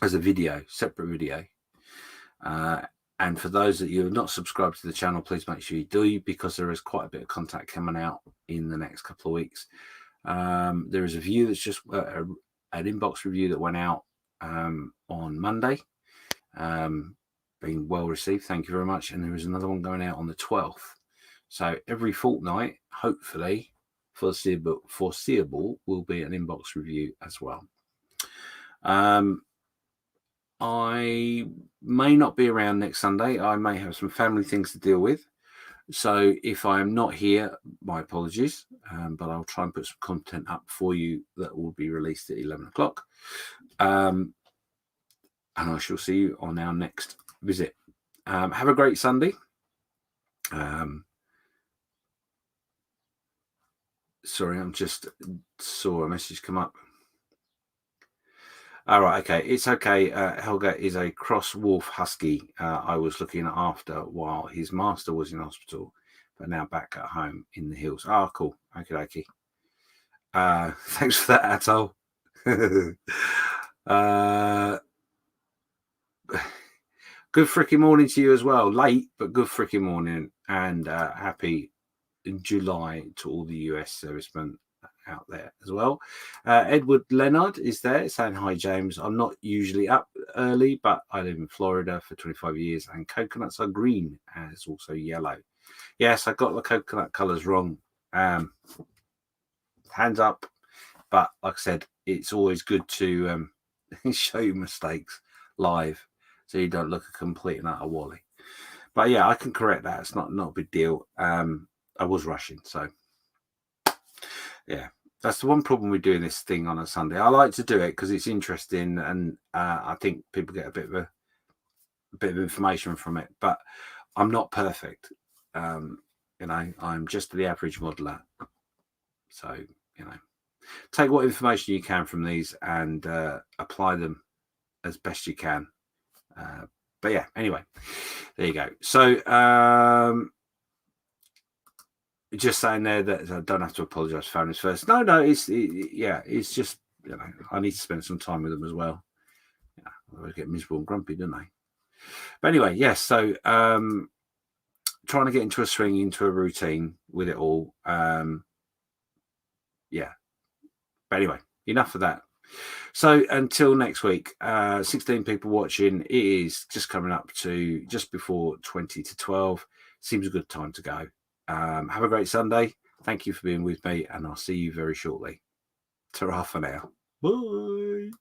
as a video, separate video. And for those that you have not subscribed to the channel, please make sure you do, because there is quite a bit of content coming out in the next couple of weeks. There is a view that's just an inbox review that went out on Monday, being well received. Thank you very much. And there is another one going out on the 12th. So every fortnight, hopefully, foreseeable will be an inbox review as well. I may not be around next Sunday. I may have some family things to deal with. So if I am not here, my apologies. But I'll try and put some content up for you that will be released at 11 o'clock. And I shall see you on our next visit. Have a great Sunday. Sorry, I'm just saw a message come up. All right, okay, it's okay. Helga is a cross wolf husky I was looking after while his master was in hospital, but now back at home in the hills. Oh, cool. Okay. Thanks for that, Atoll. Good freaking morning to you as well. Late, but good freaking morning, and happy July to all the US servicemen out there as well. Edward Leonard is there saying hi, James. I'm not usually up early, but I live in Florida for 25 years, and coconuts are green as also yellow. Yes, I got the coconut colors wrong. Hands up. But like I said, it's always good to show you mistakes live, so you don't look a complete and utter wally. But yeah, I can correct that. It's not a big deal. I was rushing, so yeah, that's the one problem with doing this thing on a Sunday. I like to do it because it's interesting, and I think people get a bit of information from it. But I'm not perfect. I'm just the average modeler. So take what information you can from these and apply them as best you can. But yeah, anyway, there you go. So just saying there that I don't have to apologize for families first. No, it's just I need to spend some time with them as well. I get miserable and grumpy, don't I? But anyway, yes. So trying to get into a swing, into a routine with it all. Yeah. But anyway, enough of that. So until next week, 16 people watching. It is just coming up to just before 20 to 12. Seems a good time to go. Have a great Sunday. Thank you for being with me, and I'll see you very shortly. Ta-ra for now. Bye.